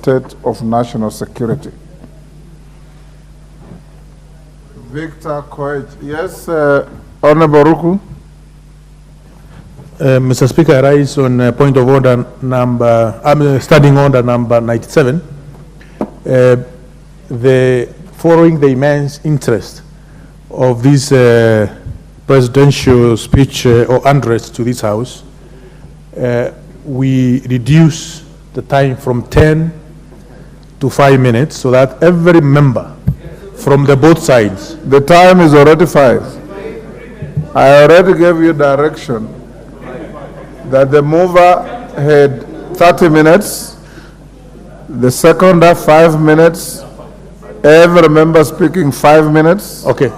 state of national security. Victor Koech. Yes, Honorable Ruku. Mr. Speaker, I rise on point of order number, standing order number 97. Following the immense interest of this presidential speech or address to this House, we reduce the time from 10 to 5 minutes so that every member from the both sides. The time is already 5. I already gave you direction that the mover had 30 minutes, the seconder 5 minutes, every member speaking 5 minutes. Okay.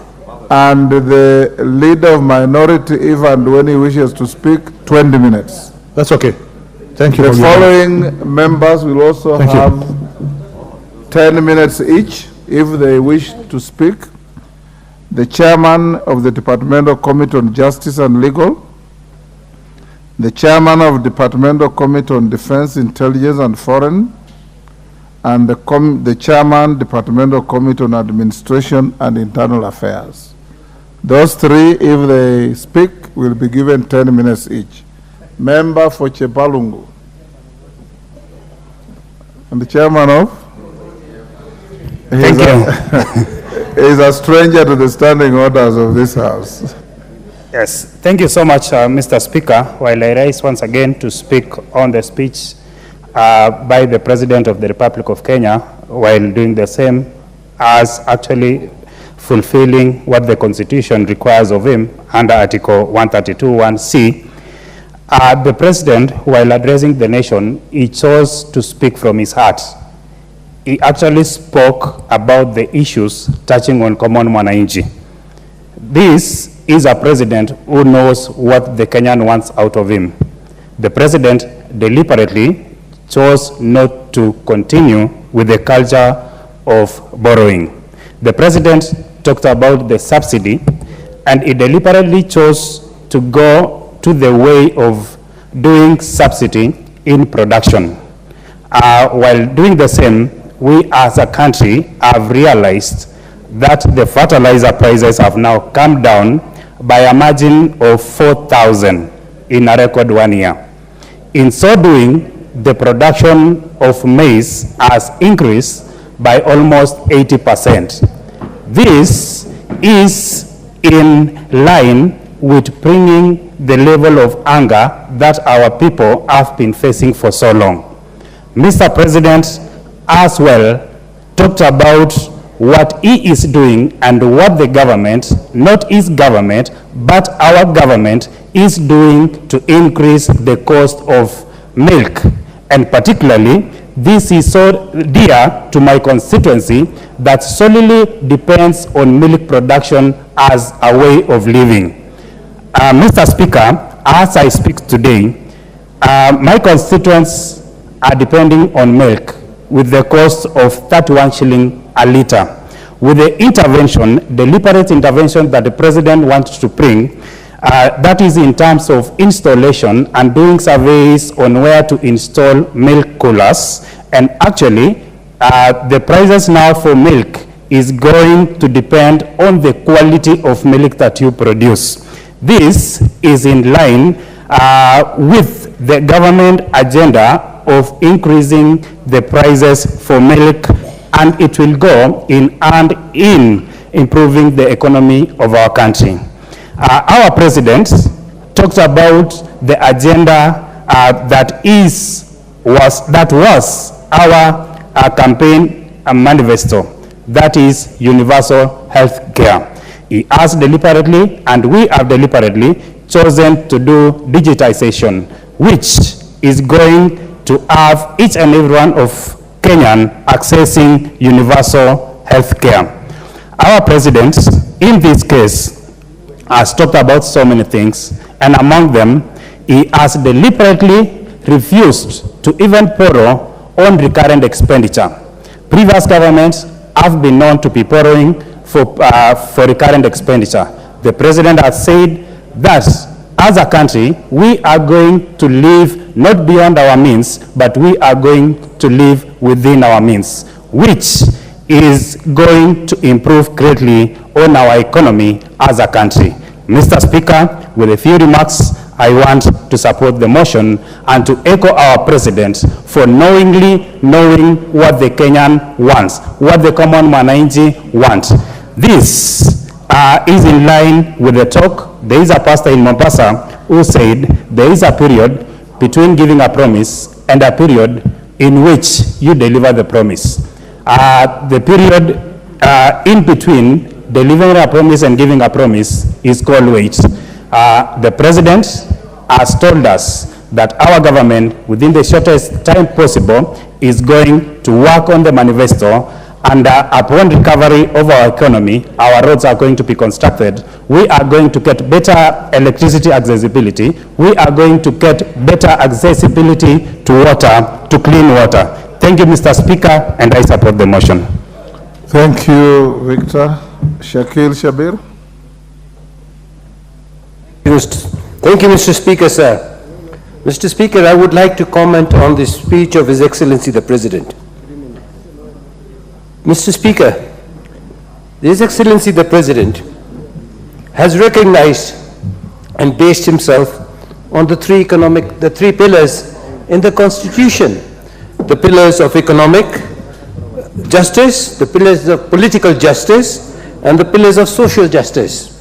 And the leader of minority, even when he wishes to speak, 20 minutes. That's okay. Thank you. The following members will also have 10 minutes each if they wish to speak. The chairman of the Departmental Committee on Justice and Legal, the chairman of Departmental Committee on Defense, Intelligence and Foreign, and the chairman, Departmental Committee on Administration and Internal Affairs. Those three, if they speak, will be given 10 minutes each. Member for Chepalungu. And the chairman of? Thank you. He's a stranger to the standing orders of this House. Yes, thank you so much, Mr. Speaker. While I rise once again to speak on the speech by the President of the Republic of Kenya, while doing the same as actually fulfilling what the Constitution requires of him under Article 132(1)(c, the President, while addressing the nation, he chose to speak from his heart. He actually spoke about the issues touching on common mwananchi. This is a president who knows what the Kenyan wants out of him. The president deliberately chose not to continue with the culture of borrowing. The president talked about the subsidy, and he deliberately chose to go to the way of doing subsidy in production. While doing the same, we as a country have realized that the fertilizer prices have now come down by a margin of 4,000 in a record 1 year. In so doing, the production of maize has increased by almost 80%. This is in line with bringing the level of anger that our people have been facing for so long. Mr. President as well talked about what he is doing and what the government, not his government, but our government is doing to increase the cost of milk. And particularly, this is so dear to my constituency that solely depends on milk production as a way of living. Mr. Speaker, as I speak today, my constituents are depending on milk with the cost of 31 shilling a liter. With the intervention, deliberate intervention that the president wants to bring, that is in terms of installation and doing surveys on where to install milk coolers. And actually, the prices now for milk is going to depend on the quality of milk that you produce. This is in line with the government agenda of increasing the prices for milk, and it will go in and in improving the economy of our country. Our president talked about the agenda that was our campaign manifesto, that is universal health care. He has deliberately, and we have deliberately, chosen to do digitization, which is going to have each and every one of Kenyan accessing universal health care. Our president, in this case, has talked about so many things, and among them, he has deliberately refused to even borrow on recurrent expenditure. Previous governments have been known to be borrowing for recurrent expenditure. The president has said that as a country, we are going to live not beyond our means, but we are going to live within our means, which is going to improve greatly on our economy as a country. Mr. Speaker, with a few remarks, I want to support the motion and to echo our president for knowingly knowing what the Kenyan wants, what the common mwananchi wants. This is in line with the talk. There is a pastor in Mombasa who said there is a period between giving a promise and a period in which you deliver the promise. The period in between delivering a promise and giving a promise is called wait. The president has told us that our government, within the shortest time possible, is going to work on the manifesto, and upon recovery of our economy, our roads are going to be constructed. We are going to get better electricity accessibility. We are going to get better accessibility to water, to clean water. Thank you, Mr. Speaker, and I support the motion. Thank you, Victor. Shakil Shabir. Thank you, Mr. Speaker, sir. Mr. Speaker, I would like to comment on the speech of His Excellency the President. Mr. Speaker, His Excellency the President has recognized and based himself on the three pillars in the Constitution: the pillars of economic justice, the pillars of political justice, and the pillars of social justice.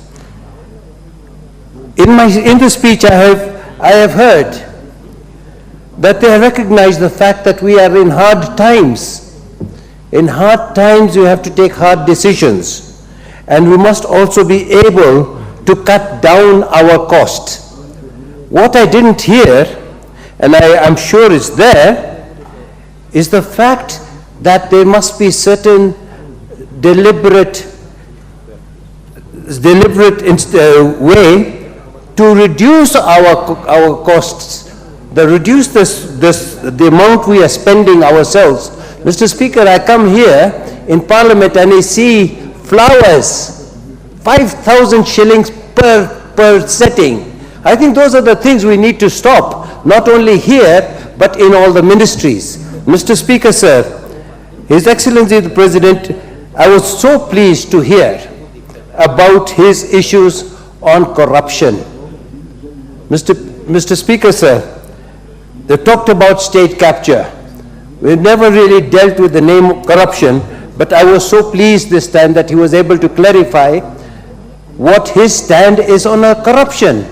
In the speech I have heard that they have recognized the fact that we are in hard times. In hard times, you have to take hard decisions, and we must also be able to cut down our cost. What I didn't hear, and I'm sure it's there, is the fact that there must be certain deliberate way to reduce our costs, reduce the amount we are spending ourselves. Mr. Speaker, I come here in Parliament and I see flowers, 5,000 shillings per setting. I think those are the things we need to stop, not only here, but in all the ministries. Mr. Speaker, sir, His Excellency the President, I was so pleased to hear about his issues on corruption. Mr. Speaker, sir, they talked about state capture. We've never really dealt with the name corruption, but I was so pleased this time that he was able to clarify what his stand is on corruption.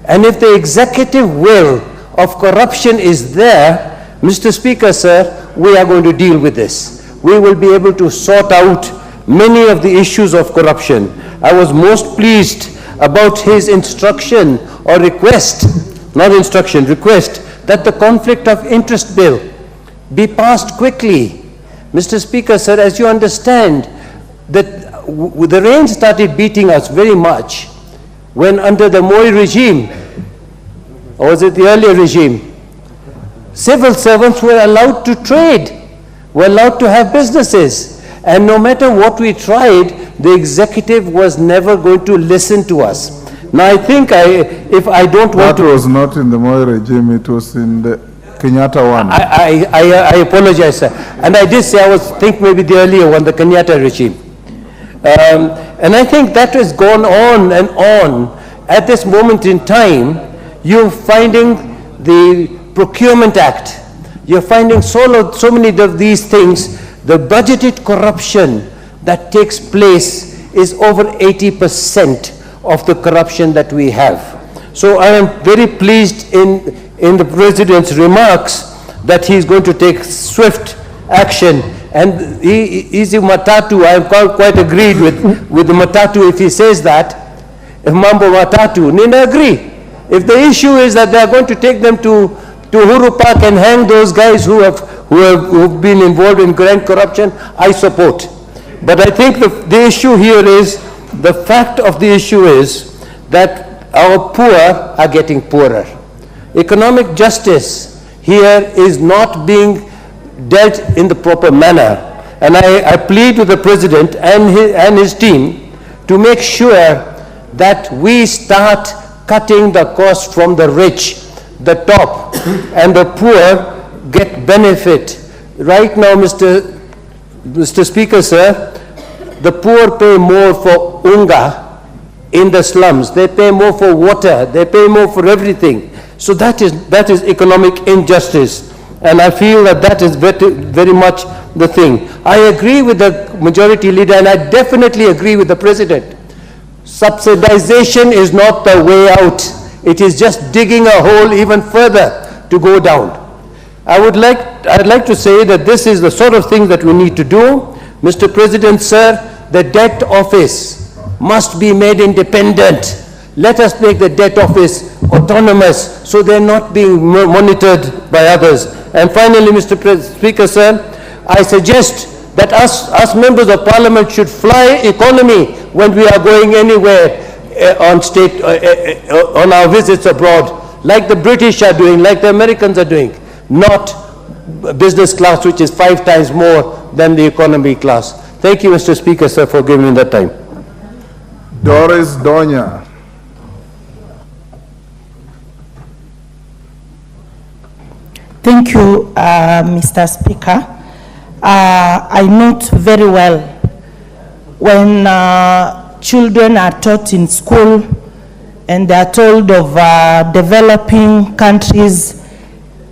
And if the executive will of corruption is there, Mr. Speaker, sir, we are going to deal with this. We will be able to sort out many of the issues of corruption. I was most pleased about his instruction or request, not instruction, request, that the conflict of interest bill be passed quickly. Mr. Speaker, sir, as you understand, that the rain started beating us very much when under the Moi regime, or was it the earlier regime, civil servants were allowed to trade, were allowed to have businesses, and no matter what we tried, the executive was never going to listen to us. Now I think if I don't want to... That was not in the Moi regime, it was in the Kenyatta one. I apologize, sir. And I did say I think maybe the earlier one, the Kenyatta regime. And I think that has gone on and on. At this moment in time, you're finding the Procurement Act. You're finding so many of these things. The budgeted corruption that takes place is over 80% of the corruption that we have. So I am very pleased in the President's remarks that he is going to take swift action. And easy matatu, I am quite agreed with the matatu if he says that. If mambo matatu, Nina agree. If the issue is that they are going to take them to Uhuru Park and hang those guys who have been involved in grand corruption, I support. But I think the issue here is, the fact of the issue is that our poor are getting poorer. Economic justice here is not being dealt in the proper manner. And I plead with the President and his team to make sure that we start cutting the cost from the rich, the top, and the poor get benefit. Right now, Mr. Speaker, sir, the poor pay more for unga in the slums. They pay more for water. They pay more for everything. So that is economic injustice. And I feel that is very much the thing. I agree with the majority leader, and I definitely agree with the president. Subsidization is not the way out. It is just digging a hole even further to go down. I'd like to say that this is the sort of thing that we need to do. Mr. President, sir, the debt office must be made independent. Let us make the debt office autonomous so they're not being monitored by others. And finally, Mr. Speaker, sir, I suggest that us members of Parliament should fly economy when we are going anywhere on our visits abroad, like the British are doing, like the Americans are doing, not business class, which is 5 times more than the economy class. Thank you, Mr. Speaker, sir, for giving me that time. Doris Donya. Thank you, Mr. Speaker. I note very well when children are taught in school and they are told of developing countries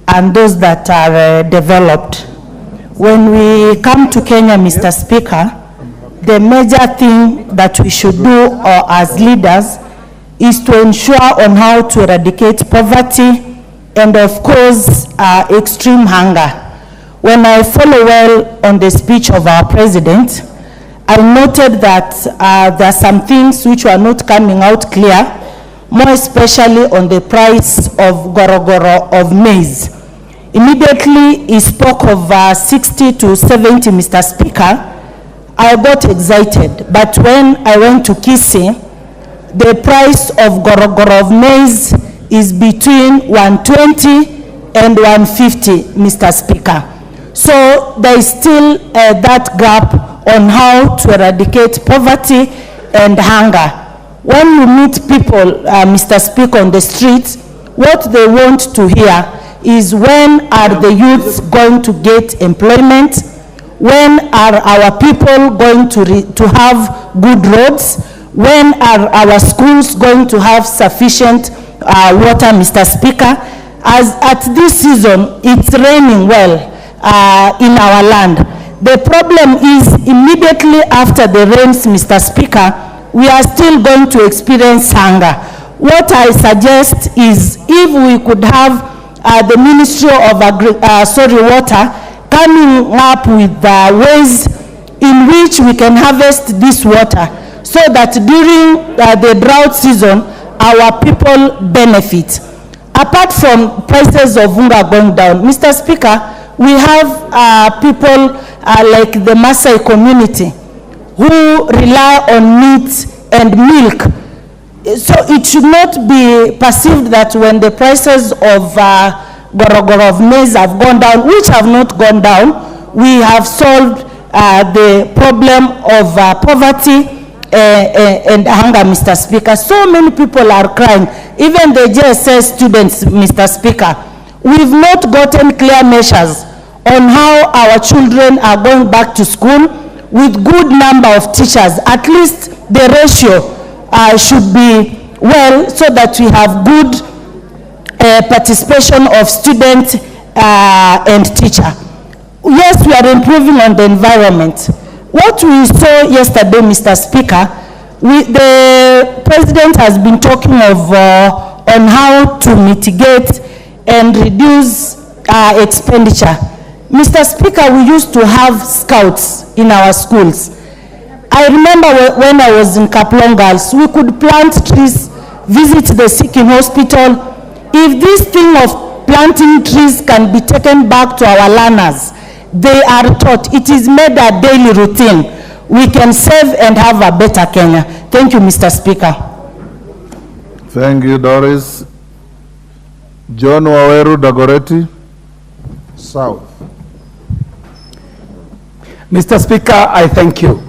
and those that are developed. When we come to Kenya, Mr. Speaker, the major thing that we should do as leaders is to ensure on how to eradicate poverty and of course extreme hunger. When I follow well on the speech of our president, I noted that there are some things which were not coming out clear, more especially on the price of gorogoro of maize. Immediately he spoke of 60 to 70, Mr. Speaker. I got excited, but when I went to Kisii, the price of gorogoro of maize is between 120 and 150, Mr. Speaker. So there is still that gap on how to eradicate poverty and hunger. When you meet people, Mr. Speaker, on the streets, what they want to hear is when are the youths going to get employment? When are our people going to have good roads? When are our schools going to have sufficient water, Mr. Speaker? As at this season, it's raining well in our land. The problem is immediately after the rains, Mr. Speaker, we are still going to experience hunger. What I suggest is if we could have the Ministry of Water coming up with ways in which we can harvest this water so that during the drought season, our people benefit. Apart from prices of unga going down, Mr. Speaker, we have people like the Maasai community who rely on meat and milk. So it should not be perceived that when the prices of gorogoro of maize have gone down, which have not gone down, we have solved the problem of poverty and hunger, Mr. Speaker. So many people are crying, even the JSS students, Mr. Speaker. We've not gotten clear measures on how our children are going back to school with good number of teachers. At least the ratio should be well so that we have good participation of student and teacher. Yes, we are improving on the environment. What we saw yesterday, Mr. Speaker, the president has been talking of on how to mitigate and reduce expenditure. Mr. Speaker, we used to have scouts in our schools. I remember when I was in Kaplong Girls, we could plant trees, visit the sick in hospital. If this thing of planting trees can be taken back to our learners, they are taught, it is made a daily routine, we can save and have a better Kenya. Thank you, Mr. Speaker. Thank you, Doris. John Waweru Dagoretti, South. Mr. Speaker, I thank you.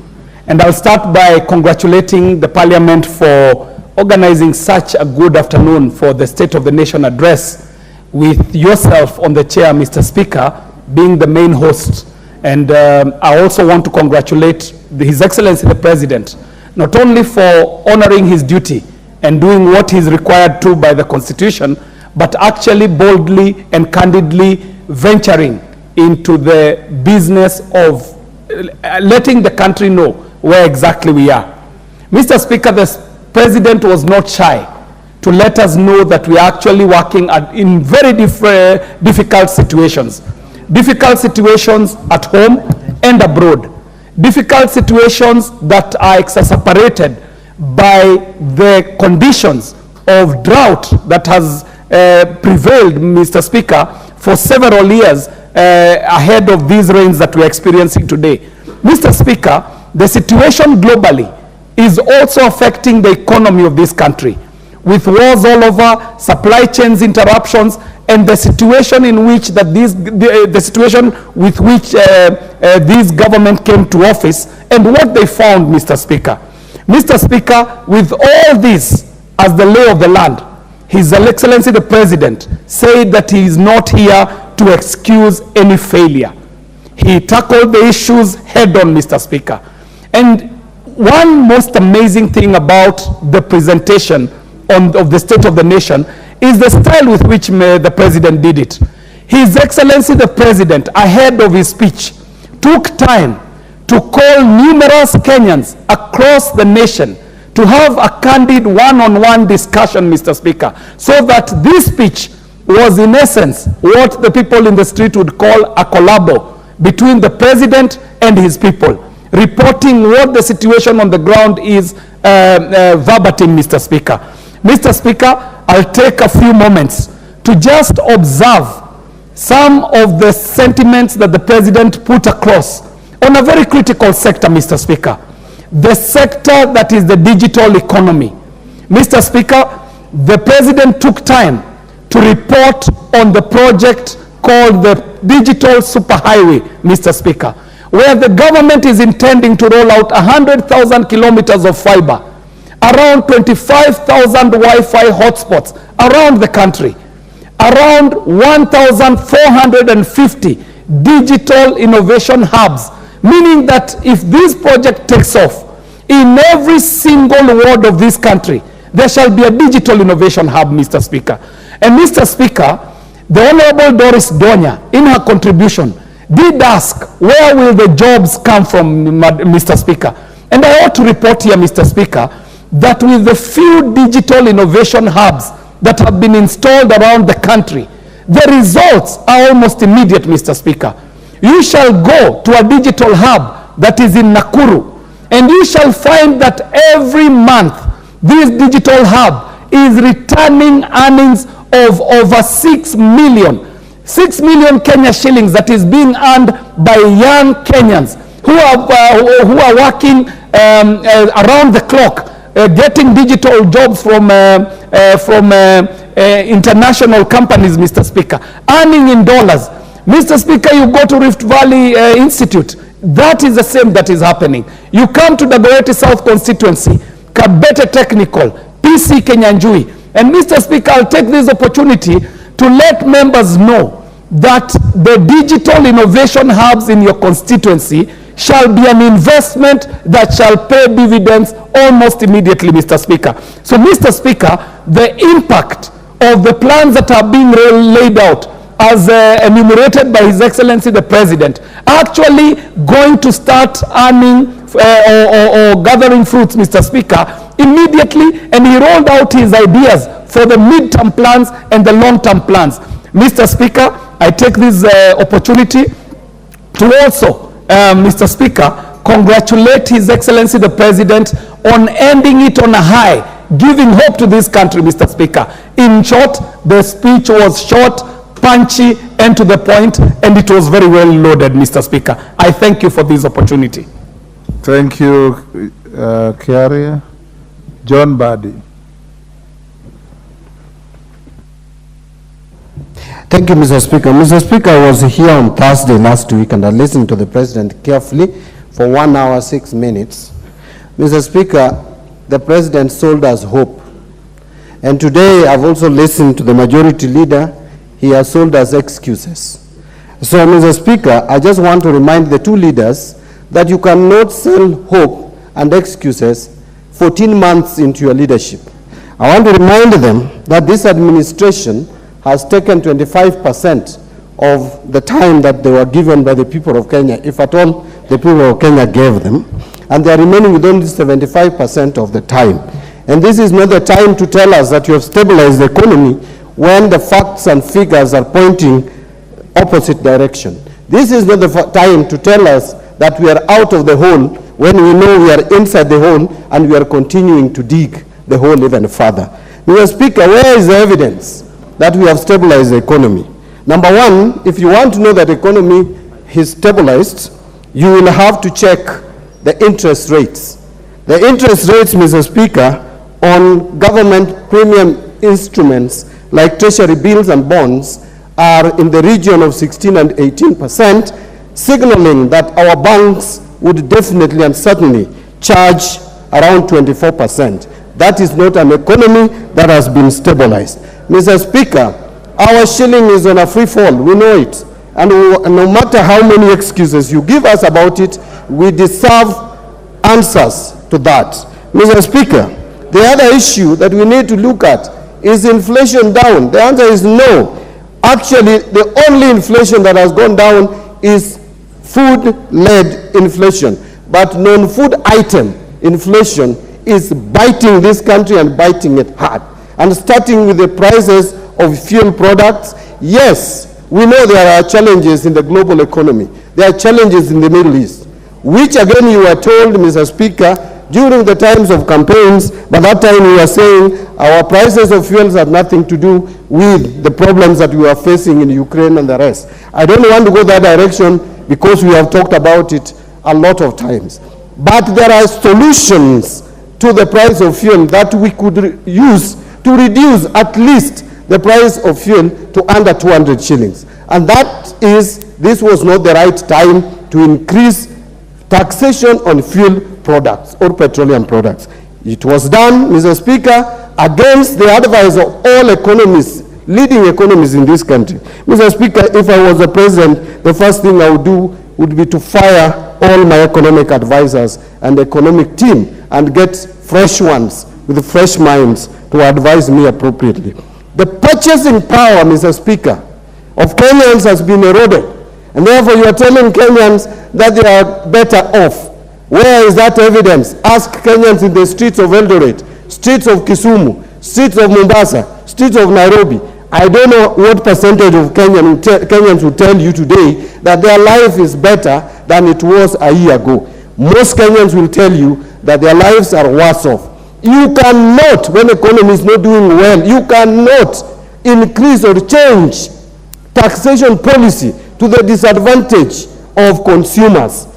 And I'll start by congratulating the Parliament for organizing such a good afternoon for the State of the Nation address, with yourself on the chair, Mr. Speaker, being the main host. And I also want to congratulate His Excellency the President, not only for honoring his duty and doing what is required to by the Constitution, but actually boldly and candidly venturing into the business of letting the country know where exactly we are. Mr. Speaker, the President was not shy to let us know that we are actually working in very difficult situations. Difficult situations at home and abroad. Difficult situations that are exacerbated by the conditions of drought that has prevailed, Mr. Speaker, for several years ahead of these rains that we're experiencing today. Mr. Speaker, the situation globally is also affecting the economy of this country, with wars all over, supply chains interruptions, and the situation in which that the situation with which this government came to office, and what they found, Mr. Speaker. Mr. Speaker, with all this as the lay of the land, His Excellency the President said that he is not here to excuse any failure. He tackled the issues head on, Mr. Speaker. And one most amazing thing about the presentation of the State of the Nation is the style with which the President did it. His Excellency the President, ahead of his speech, took time to call numerous Kenyans across the nation to have a candid one-on-one discussion, Mr. Speaker, so that this speech was in essence what the people in the street would call a collabo between the President and his people, reporting what the situation on the ground is verbatim, Mr. Speaker. Mr. Speaker, I'll take a few moments to just observe some of the sentiments that the President put across on a very critical sector, Mr. Speaker. The sector that is the digital economy. Mr. Speaker, the President took time to report on the project called the Digital Superhighway, Mr. Speaker, where the government is intending to roll out 100,000 kilometers of fiber, around 25,000 Wi-Fi hotspots around the country, around 1,450 digital innovation hubs, meaning that if this project takes off, in every single ward of this country, there shall be a digital innovation hub, Mr. Speaker. And Mr. Speaker, the Honorable Doris Donya, in her contribution, did ask, where will the jobs come from, Mr. Speaker? And I ought to report here, Mr. Speaker, that with the few digital innovation hubs that have been installed around the country, the results are almost immediate, Mr. Speaker. You shall go to a digital hub that is in Nakuru, and you shall find that every month this digital hub is returning earnings of over 6 million Kenya shillings that is being earned by young Kenyans who are working around the clock, getting digital jobs from international companies, Mr. Speaker, earning in dollars. Mr. Speaker, you go to Rift Valley Institute, that is the same that is happening. You come to the Dagoretti South constituency, Kabete Technical, PC Kenyanjui. And Mr. Speaker, I'll take this opportunity to let members know that the digital innovation hubs in your constituency shall be an investment that shall pay dividends almost immediately, Mr. Speaker. So, Mr. Speaker, the impact of the plans that are being laid out as enumerated by His Excellency the President, actually going to start earning or gathering fruits, Mr. Speaker, immediately, and he rolled out his ideas for the mid-term plans and the long-term plans. Mr. Speaker, I take this opportunity to also, Mr. Speaker, congratulate His Excellency the President on ending it on a high, giving hope to this country, Mr. Speaker. In short, the speech was short, punchy, and to the point, and it was very well loaded, Mr. Speaker. I thank you for this opportunity. Thank you, Kiaria. John Badi. Thank you, Mr. Speaker. Mr. Speaker, I was here on Thursday last week and I listened to the President carefully for 1 hour, 6 minutes. Mr. Speaker, the President sold us hope And today I've also listened to the majority leader. He has sold us excuses. So, Mr. Speaker, I just want to remind the two leaders that you cannot sell hope and excuses 14 months into your leadership. I want to remind them that this administration has taken 25% of the time that they were given by the people of Kenya, if at all the people of Kenya gave them, and they are remaining with only 75% of the time. And this is not the time to tell us that you have stabilized the economy when the facts and figures are pointing opposite direction. This is not the time to tell us that we are out of the hole when we know we are inside the hole and we are continuing to dig the hole even further. Mr. Speaker, where is the evidence that we have stabilized the economy? Number one, if you want to know that the economy is stabilized, you will have to check the interest rates. The interest rates, Mr. Speaker, on government premium instruments like treasury bills and bonds are in the region of 16 and 18%, signaling that our banks would definitely and certainly charge around 24%. That is not an economy that has been stabilized. Mr. Speaker, our shilling is on a free fall, we know it. And no matter how many excuses you give us about it, we deserve answers to that. Mr. Speaker, the other issue that we need to look at is inflation down. The answer is no. Actually, the only inflation that has gone down is food-led inflation. But non-food item inflation is biting this country and biting it hard. And starting with the prices of fuel products, yes, we know there are challenges in the global economy. There are challenges in the Middle East, which again you were told, Mr. Speaker, during the times of campaigns, but that time we were saying our prices of fuels have nothing to do with the problems that we are facing in Ukraine and the rest. I don't want to go that direction because we have talked about it a lot of times. But there are solutions to the price of fuel that we could use to reduce at least the price of fuel to under 200 shillings. And that is, this was not the right time to increase taxation on fuel products or petroleum products. It was done, Mr. Speaker, against the advice of all economists, leading economists in this country. Mr. Speaker, if I was the president, the first thing I would do would be to fire all my economic advisors and economic team and get fresh ones with fresh minds to advise me appropriately. The purchasing power, Mr. Speaker, of Kenyans has been eroded. And therefore you are telling Kenyans that they are better off. Where is that evidence? Ask Kenyans in the streets of Eldoret, streets of Kisumu, streets of Mombasa, streets of Nairobi. I don't know what percentage of Kenyans will tell you today that their life is better than it was a year ago. Most Kenyans will tell you that their lives are worse off. You cannot, when the economy is not doing well, you cannot increase or change taxation policy to the disadvantage of consumers.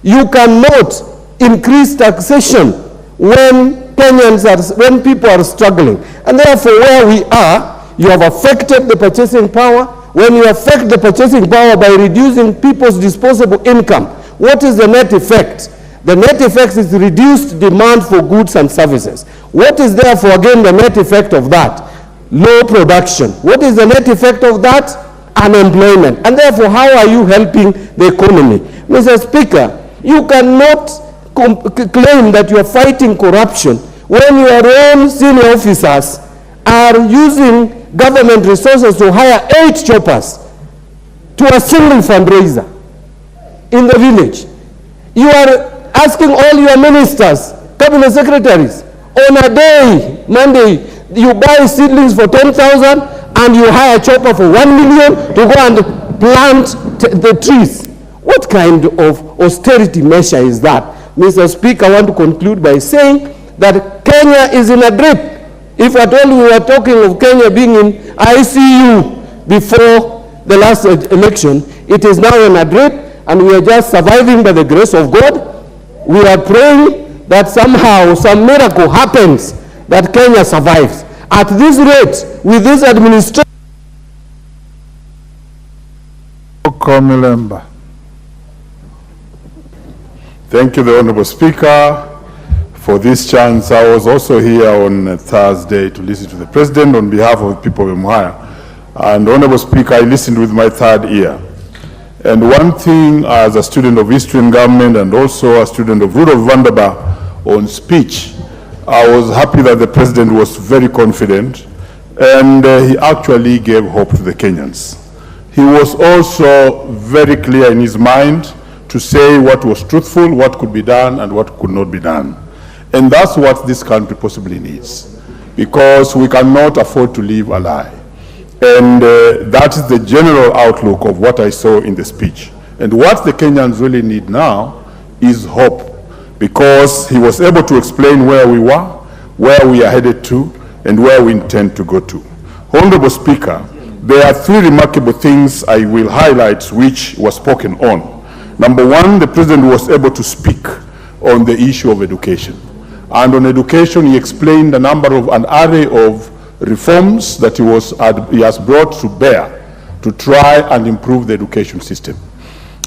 You cannot increase taxation when when people are struggling. And therefore, where we are, you have affected the purchasing power. When you affect the purchasing power by reducing people's disposable income, what is the net effect? The net effect is reduced demand for goods and services. What is therefore again the net effect of that? Low production. What is the net effect of that? Unemployment. And therefore, how are you helping the economy? Mr. Speaker, you cannot claim that you are fighting corruption when your own senior officers are using government resources to hire 8 choppers to a single fundraiser in the village. You are asking all your ministers, cabinet secretaries, on a day, Monday, you buy seedlings for 10,000 and you hire a chopper for 1 million to go and plant the trees. What kind of austerity measure is that? Mr. Speaker, I want to conclude by saying that Kenya is in a drip. If at all we were talking of Kenya being in ICU before the last election, it is now in a drip and we are just surviving by the grace of God. We are praying that somehow some miracle happens that Kenya survives. At this rate, with this administration. Thank you, the Honorable Speaker, for this chance. I was also here on Thursday to listen to the President on behalf of the people of Muhaya. And Honorable Speaker, I listened with my third ear. And one thing, as a student of history and government and also a student of Ruto'S on speech, I was happy that the President was very confident, and he actually gave hope to the Kenyans. He was also very clear in his mind to say what was truthful, what could be done, and what could not be done. And that's what this country possibly needs, because we cannot afford to live a lie. And that is the general outlook of what I saw in the speech. And what the Kenyans really need now is hope, because he was able to explain where we were, where we are headed to, and where we intend to go to. Honorable Speaker, there are three remarkable things I will highlight which were spoken on. Number one, the President was able to speak on the issue of education. And on education, he explained an array of reforms that he has brought to bear to try and improve the education system.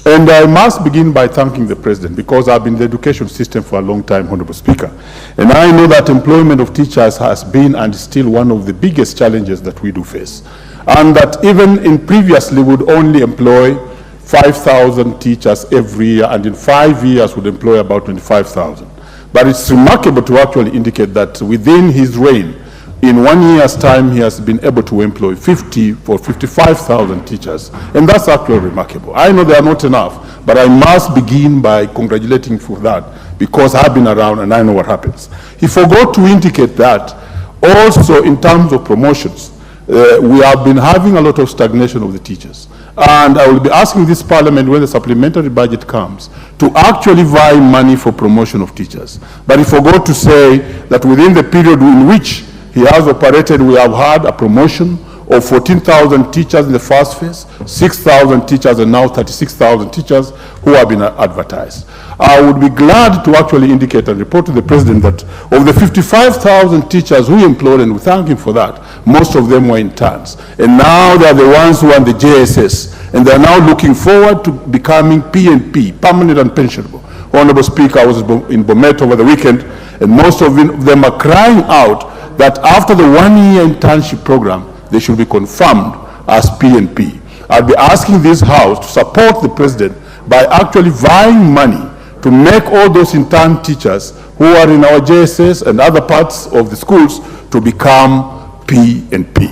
And I must begin by thanking the President, because I've been in the education system for a long time, Honorable Speaker. And I know that employment of teachers has been and is still one of the biggest challenges that we do face. And that even in previously would only employ 5,000 teachers every year, and in 5 years would employ about 25,000. But it's remarkable to actually indicate that within his reign, in 1 year's time, he has been able to employ 55,000 teachers. And that's actually remarkable. I know they are not enough, but I must begin by congratulating for that, because I've been around and I know what happens. He forgot to indicate that also in terms of promotions, we have been having a lot of stagnation of the teachers. And I will be asking this Parliament, when the supplementary budget comes, to actually vie money for promotion of teachers. But he forgot to say that within the period in which he has operated, we have had a promotion of 14,000 teachers in the first phase, 6,000 teachers, and now 36,000 teachers who have been advertised. I would be glad to actually indicate and report to the President that of the 55,000 teachers who employed, and we thank him for that, most of them were interns. And now they are the ones who are in the JSS, and they are now looking forward to becoming PNP, permanent and pensionable. Honorable Speaker, I was in Bomet over the weekend, and most of them are crying out that after the 1 year internship program, they should be confirmed as PNP. I'll be asking this House to support the President by actually vying money to make all those intern teachers who are in our JSS and other parts of the schools to become PNP.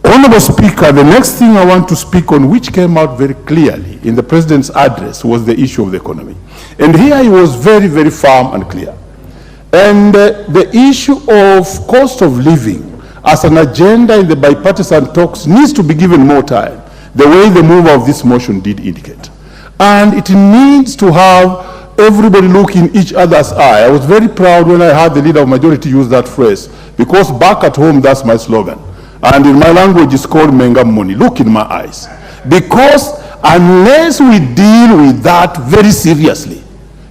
Honorable Speaker, the next thing I want to speak on, which came out very clearly in the President's address, was the issue of the economy. And here he was very, very firm and clear. And the issue of cost of living as an agenda in the bipartisan talks needs to be given more time, the way the mover of this motion did indicate. And it needs to have everybody look in each other's eye. I was very proud when I heard the leader of majority use that phrase, because back at home, that's my slogan. And in my language, it's called Menga Moni, look in my eyes. Because unless we deal with that very seriously,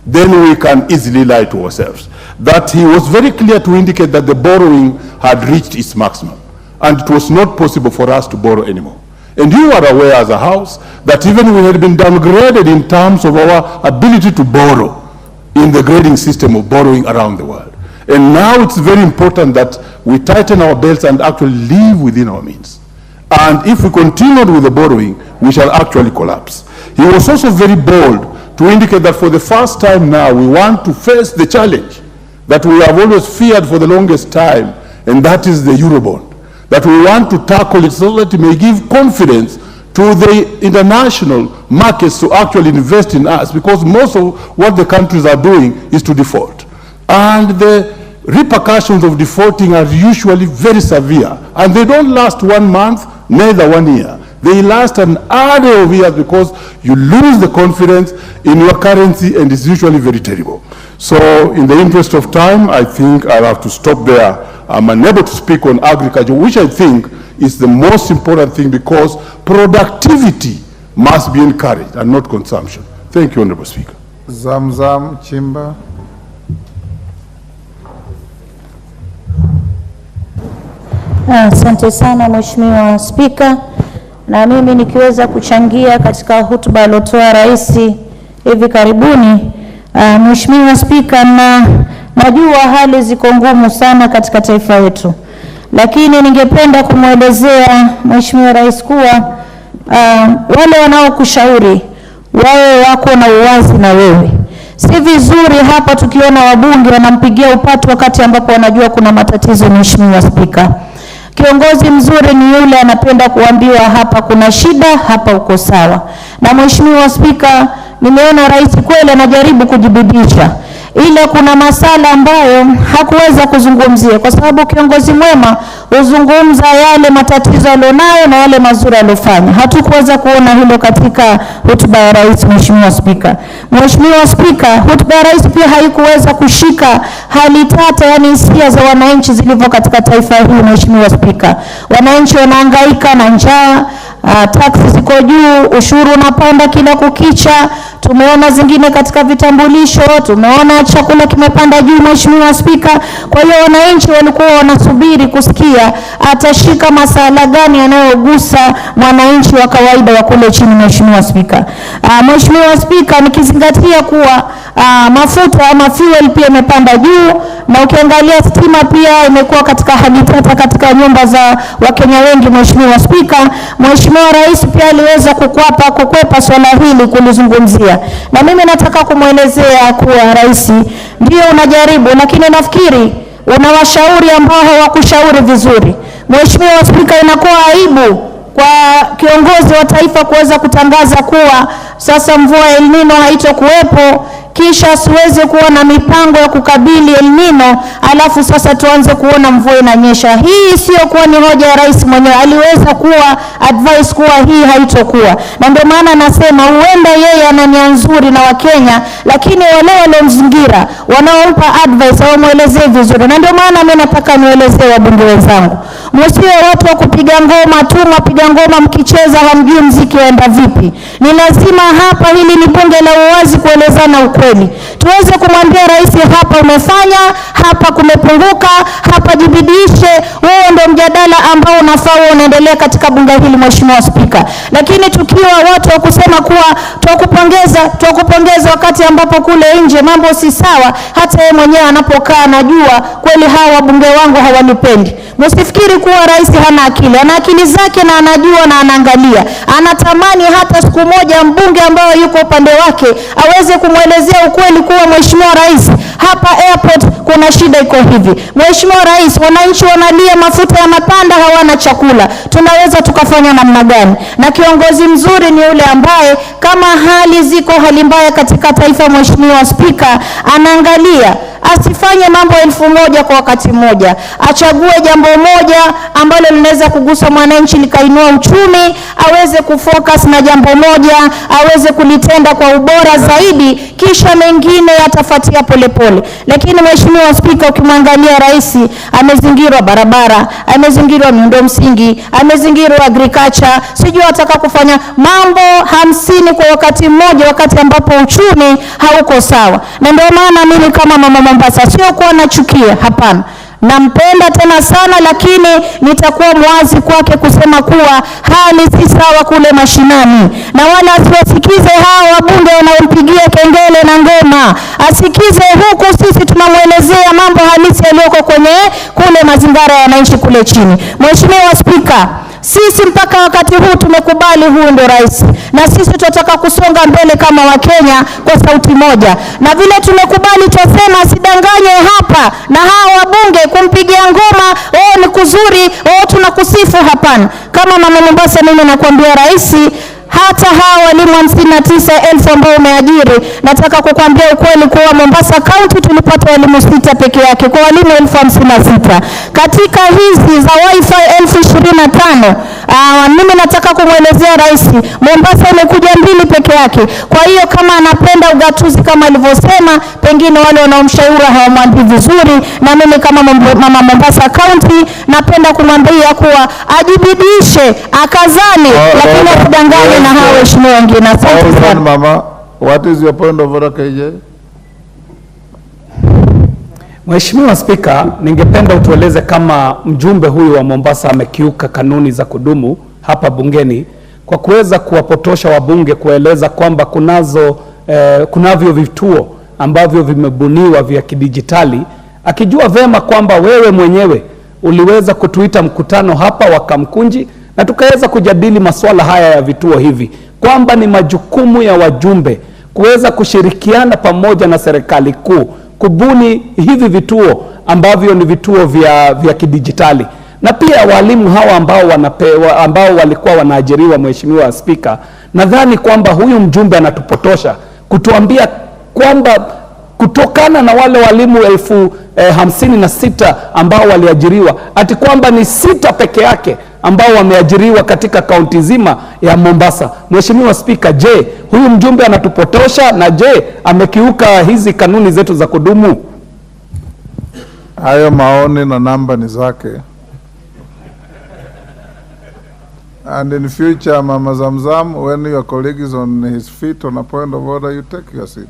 then we can easily lie to ourselves. That he was very clear to indicate that the borrowing had reached its maximum, and it was not possible for us to borrow anymore. And you are aware as a House that even we had been downgraded in terms of our ability to borrow in the grading system of borrowing around the world. And now it's very important that we tighten our belts and actually live within our means. And if we continue with the borrowing, we shall actually collapse. He was also very bold to indicate that for the first time now, we want to face the challenge that we have always feared for the longest time, and that is the Eurobond. That we want to tackle it so that it may give confidence to the international markets to actually invest in us, because most of what the countries are doing is to default. And the repercussions of defaulting are usually very severe, and they don't last 1 month, neither 1 year. They last an array of years, because you lose the confidence in your currency, and it's usually very terrible. So in the interest of time, I think I'll have to stop there. I'm unable to speak on agriculture, which I think is the most important thing, because productivity must be encouraged and not consumption. Thank you, Honorable Speaker. Zamzam Chimba. Asante sana Mheshimiwa Spika, na mimi nikiweza kuchangia katika hotuba aliyotoa Rais hivi karibuni. Mheshimiwa Spika, na najua hali ziko ngumu sana katika taifa letu, lakini ningependa kumwelezea Mheshimiwa Rais kuwa wale wanaokushauri wawe wako na uwazi na wewe. Si vizuri hapa tukiona wabunge wanampigia upatu wakati ambapo wanajua kuna matatizo. Mheshimiwa Spika, kiongozi mzuri ni yule anapenda kuambiwa hapa kuna shida, hapa uko sawa. Na Mheshimiwa Spika, nimeona rais kweli anajaribu kujibidisha, ila kuna masala ambayo hakuweza kuzungumzia, kwa sababu kiongozi mwema huzungumza yale matatizo alionayo na yale mazuri aliyofanya. Hatukuweza kuona hilo katika hotuba ya rais. Mheshimiwa Spika, Mheshimiwa Spika, hotuba ya rais pia haikuweza kushika hali tata, yani hisia za wananchi zilivyo katika taifa hili. Mheshimiwa Spika, wananchi wanahangaika na njaa, taksi ziko juu, ushuru unapanda kila kukicha. Tumeona zingine katika vitambulisho, tumeona chakula kimepanda juu. Mheshimiwa Spika, kwa hiyo wananchi walikuwa wanasubiri kusikia atashika masala gani yanayogusa mwananchi wa kawaida wa kule chini. Mheshimiwa Spika, Mheshimiwa Spika, nikizingatia kuwa mafuta ama fuel pia imepanda juu, na ukiangalia stima pia imekuwa katika hali tata katika nyumba za Wakenya wengi. Mheshimiwa Spika, Mheshimiwa Rais pia aliweza kukwepa swala hili kulizungumzia, na mimi nataka kumwelezea kuwa rais ndio unajaribu, lakini nafikiri unawashauri ambao hawakushauri vizuri. Mheshimiwa Spika, inakuwa aibu kwa kiongozi wa taifa kuweza kutangaza kuwa sasa mvua El Nino haitokuwepo, kisha siweze kuwa na mipango ya kukabili El Nino, alafu sasa tuanze kuona mvua inanyesha. Hii sio kuwa ni hoja ya rais mwenyewe, aliweza kuwa advice kuwa hii haitokuwa. Na ndio maana nasema huenda yeye ana nia nzuri na Wakenya, lakini wale waliomzingira wanaompa advice hawamuelezee vizuri. Na ndio maana mimi nataka nielezee wabunge wenzangu, msiwe watu wa kupiga ngoma tu, mapiga ngoma mkicheza hamjui muziki waenda vipi. Ni lazima hapa, hili ni bunge la uwazi, kuelezana ukweli. Tuweze kumwambia rais hapa umefanya, hapa kumepunguka, hapa jibidishe. Huo ndio mjadala ambao unafaa unaendelea katika bunge hili. Mheshimiwa Spika, lakini tukiwa watu wa kusema kuwa tukupongeza wakati ambapo kule nje mambo si sawa, hata yeye mwenyewe anapokaa anajua kweli hawa wabunge wangu hawanipendi. Msifikiri kuwa rais hana akili, ana akili zake na anajua na anaangalia. Anatamani hata siku moja mbunge ambao yuko upande wake aweze kumwelezea ukweli kuwa Mheshimiwa Rais, hapa airport kuna shida iko hivi. Mheshimiwa Rais, wananchi wanalia mafuta ya mapanda, hawana chakula. Tunaweza tukafanya namna gani? Na kiongozi mzuri ni yule ambaye kama hali ziko hali mbaya katika taifa, Mheshimiwa Spika, anaangalia, asifanye mambo 1000 kwa wakati mmoja. Achague jambo moja ambalo linaweza kugusa mwananchi likainua uchumi, aweze kufocus na jambo moja, aweze kulitenda kwa ubora zaidi, kisha mengine yatafuatia polepole. Lakini Mheshimiwa Spika, ukimwangalia rais amezingirwa barabara, amezingirwa miundo msingi, amezingirwa agriculture, sijui ataka kufanya mambo 50 kwa wakati mmoja, wakati ambapo uchumi hauko sawa. Na ndio maana mimi kama mama Mombasa sio kuwa nachukia, hapana, nampenda tena sana, lakini nitakuwa mwazi kwake kusema kuwa hali si sawa kule mashinani, na wala asiwasikize hawa wabunge wanaompigia kengele na ngoma. Asikize huku sisi tunamwelezea mambo halisi yaliyoko kwenye kule mazingara ya wananchi kule chini. Mheshimiwa Spika, sisi mpaka wakati huu tumekubali huyu ndio rais, na sisi tunataka kusonga mbele kama Wakenya kwa sauti moja. Na vile tumekubali, tunasema asidanganywe hapa na hawa wabunge kumpigia ngoma, ni kuzuri, tunakusifu. Hapana. Kama mama Mombasa, mimi nakwambia rais, hata hawa walimu 59,000 ambao umeajiri, nataka kukwambia ukweli kuwa Mombasa County tulipata walimu 6 peke yake kwa walimu 56,000. Katika hizi za wifi 25,000, mimi nataka kumwelezea rais, Mombasa imekuja 2 peke yake. Kwa hiyo kama anapenda ugatuzi kama alivyosema, pengine wale wanaomshauri hawamwambii vizuri. Na mimi kama mama Mombasa County napenda kumwambia kuwa ajibidishe, akazane, lakini asidanganye na hawa waheshimiwa wengine. Asante sana. Mama, what is your point of order, KJ? Mheshimiwa Spika, ningependa utueleze kama mjumbe huyu wa Mombasa amekiuka kanuni za kudumu hapa bungeni kwa kuweza kuwapotosha wabunge, kueleza kwamba kunavyo vituo ambavyo vimebuniwa vya kidijitali, akijua vema kwamba wewe mwenyewe uliweza kutuita mkutano hapa wa Kamkunji na tukaweza kujadili masuala haya ya vituo hivi, kwamba ni majukumu ya wajumbe kuweza kushirikiana pamoja na serikali kuu kubuni hivi vituo ambavyo ni vituo vya kidijitali. Na pia walimu hawa ambao walikuwa wanaajiriwa, Mheshimiwa Spika, nadhani kwamba huyu mjumbe anatupotosha kutuambia kwamba kutokana na wale walimu 56,000 ambao waliajiriwa, ati kwamba ni 6 peke yake ambao wameajiriwa katika kaunti nzima ya Mombasa. Mheshimiwa Spika, je, huyu mjumbe anatupotosha, na je, amekiuka hizi kanuni zetu za kudumu? Hayo maoni na namba ni zake. And in future, Mama Zamzam, when your colleague is on his feet on a point of order, you take your seat.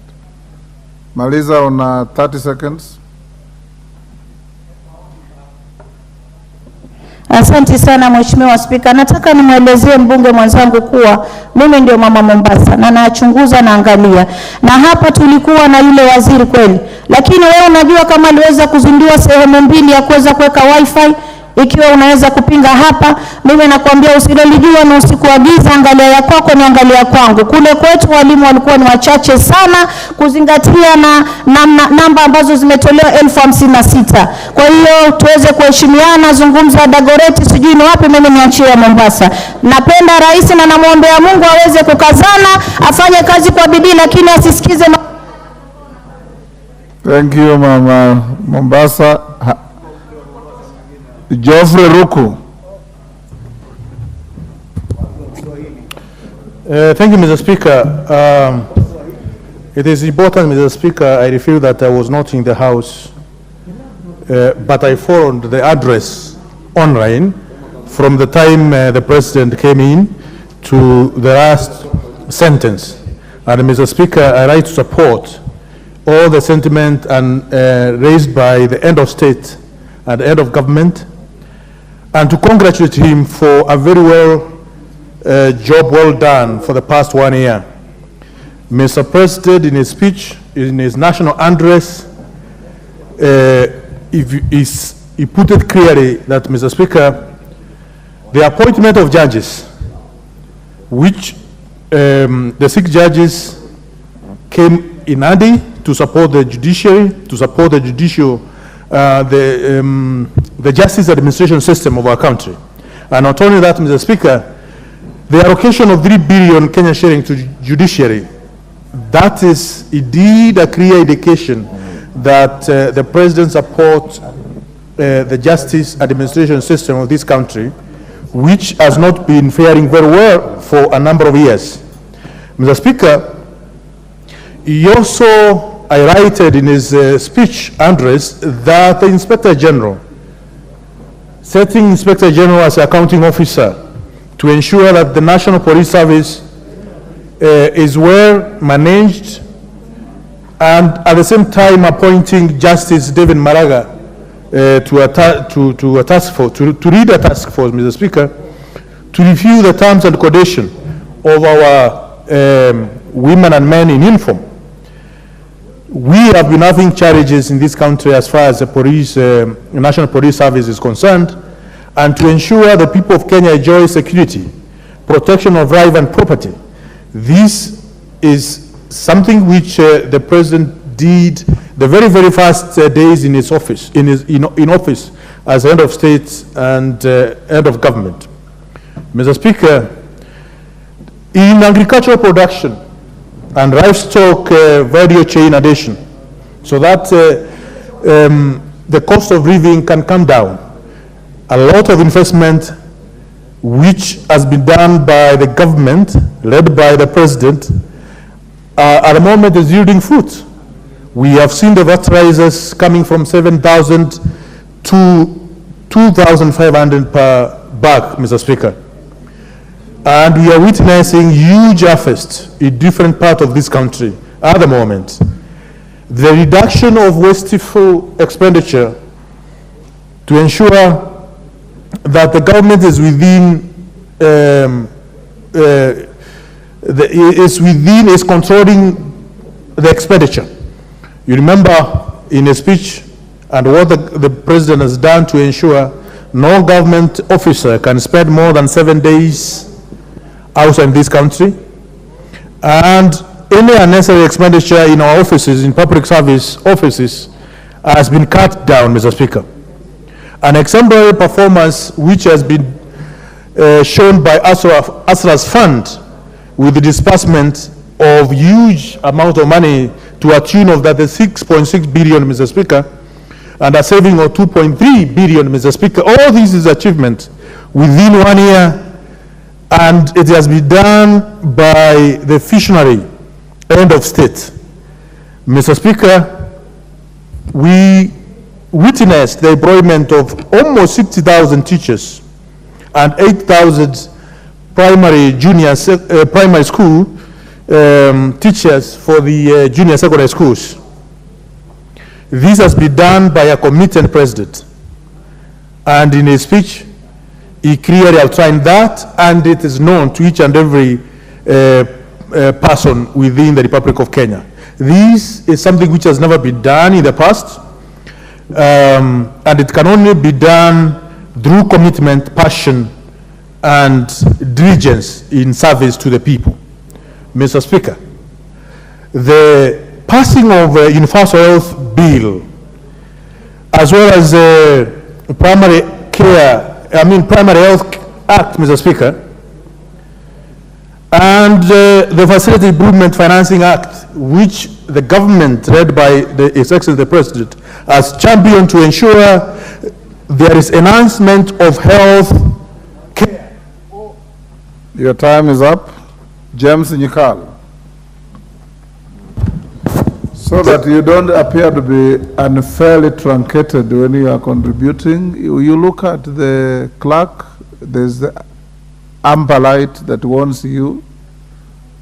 Maliza on 30 seconds. Asante sana Mheshimiwa Spika. Nataka nimwelezee mbunge mwenzangu kuwa mimi ndio mama Mombasa na nachunguza na angalia. Na hapa tulikuwa na yule waziri kweli. Lakini wewe unajua kama aliweza kuzindua sehemu 2 ya kuweza kuweka wifi, ikiwa unaweza kupinga hapa, mimi nakwambia usilolijua na usikuagiza, angalia ya kwako ni angalia kwangu. Kule kwetu walimu walikuwa ni wachache sana kuzingatia na namba ambazo zimetolewa 56,000. Kwa hiyo tuweze kuheshimiana, zungumza Dagoreti sijui ni wapi, mimi niachie Mombasa. Napenda rais na namuombea Mungu aweze kukazana, afanye kazi kwa bidii lakini asisikize Thank you, Mama Mombasa. Geoffrey Ruku. Thank you, Mr. Speaker. It is important, Mr. Speaker, I feel that I was not in the House, but I followed the address online from the time the President came in to the last sentence. And Mr. Speaker, I like to support all the sentiment and raised by the end of state and the end of government, and to congratulate him for a very job well done for the past 1 year. Mr. President, in his speech, in his national address, he put it clearly that, Mr. Speaker, the appointment of judges, which the 6 judges came in handy to support the judiciary, to support the judicial the justice administration system of our country. And not only that, Mr. Speaker, the allocation of 3 billion Kenya shilling to judiciary, that is indeed a clear indication that the President supports the justice administration system of this country, which has not been faring very well for a number of years. Mr. Speaker, he also highlighted in his speech address that the Inspector General, setting Inspector General as accounting officer to ensure that the National Police Service is well managed, and at the same time appointing Justice David Maraga to a task force, to lead a task force, Mr. Speaker, to review the terms and conditions of our women and men in uniform. We have been having challenges in this country as far as the police, National Police Service is concerned, and to ensure the people of Kenya enjoy security, protection of life and property. This is something which the President did the very first days in his office, in office as head of state and head of government. Mr. Speaker, in agricultural production and livestock value chain addition, so that the cost of living can come down. A lot of investment which has been done by the government, led by the President, at the moment is yielding fruit. We have seen the fertilizers coming from 7,000 to 2,500 per bag, Mr. Speaker. And we are witnessing huge harvest in different parts of this country at the moment. The reduction of wasteful expenditure to ensure that the government is is controlling the expenditure. You remember in a speech and what the president has done to ensure no government officer can spend more than 7 days outside this country, and any unnecessary expenditure in our offices, in public service offices, has been cut down, Mr. Speaker. An exemplary performance which has been shown by ASRA's fund with the disbursement of huge amount of money to a tune of that 6.6 billion, Mr. Speaker, and a saving of 2.3 billion, Mr. Speaker. All this is achievement within 1 year, and it has been done by the visionary end of state. Mr. Speaker, we witnessed the employment of almost 60,000 teachers and 8,000 primary school teachers for the junior secondary schools. This has been done by a committed president, and in his speech he clearly outlined that, and it is known to each and every person within the Republic of Kenya. This is something which has never been done in the past, and it can only be done through commitment, passion, and diligence in service to the people. Mr. Speaker, the passing of a universal health bill, as well as the primary health act, Mr. Speaker, and the Facility Improvement Financing Act, which the government, led by His Excellency the President, has championed to ensure there is enhancement of health care. Your time is up. James Nyikal. So that you don't appear to be unfairly truncated when you are contributing, you look at the clerk, there's the amber light that warns you.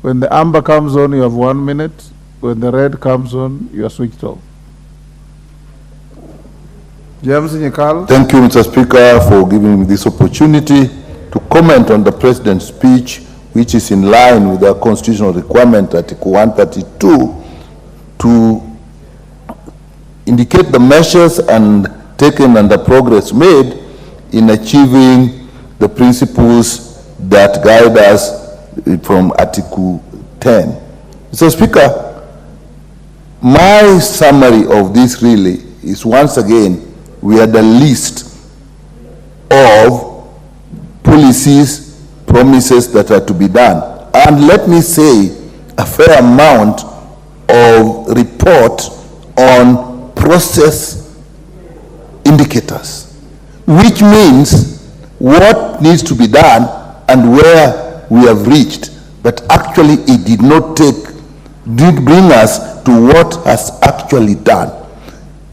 When the amber comes on, you have 1 minute. When the red comes on, you are switched off. James Nyikal. Thank you, Mr. Speaker, for giving me this opportunity to comment on the President's speech, which is in line with the constitutional requirement, Article 132, to indicate the measures taken and the progress made in achieving the principles that guide us from Article 10. Mr. Speaker, my summary of this really is, once again, we are the list of policies, promises that are to be done. And let me say, a fair amount of report on process indicators, which means what needs to be done and where we have reached, but actually it did bring us to what has actually done.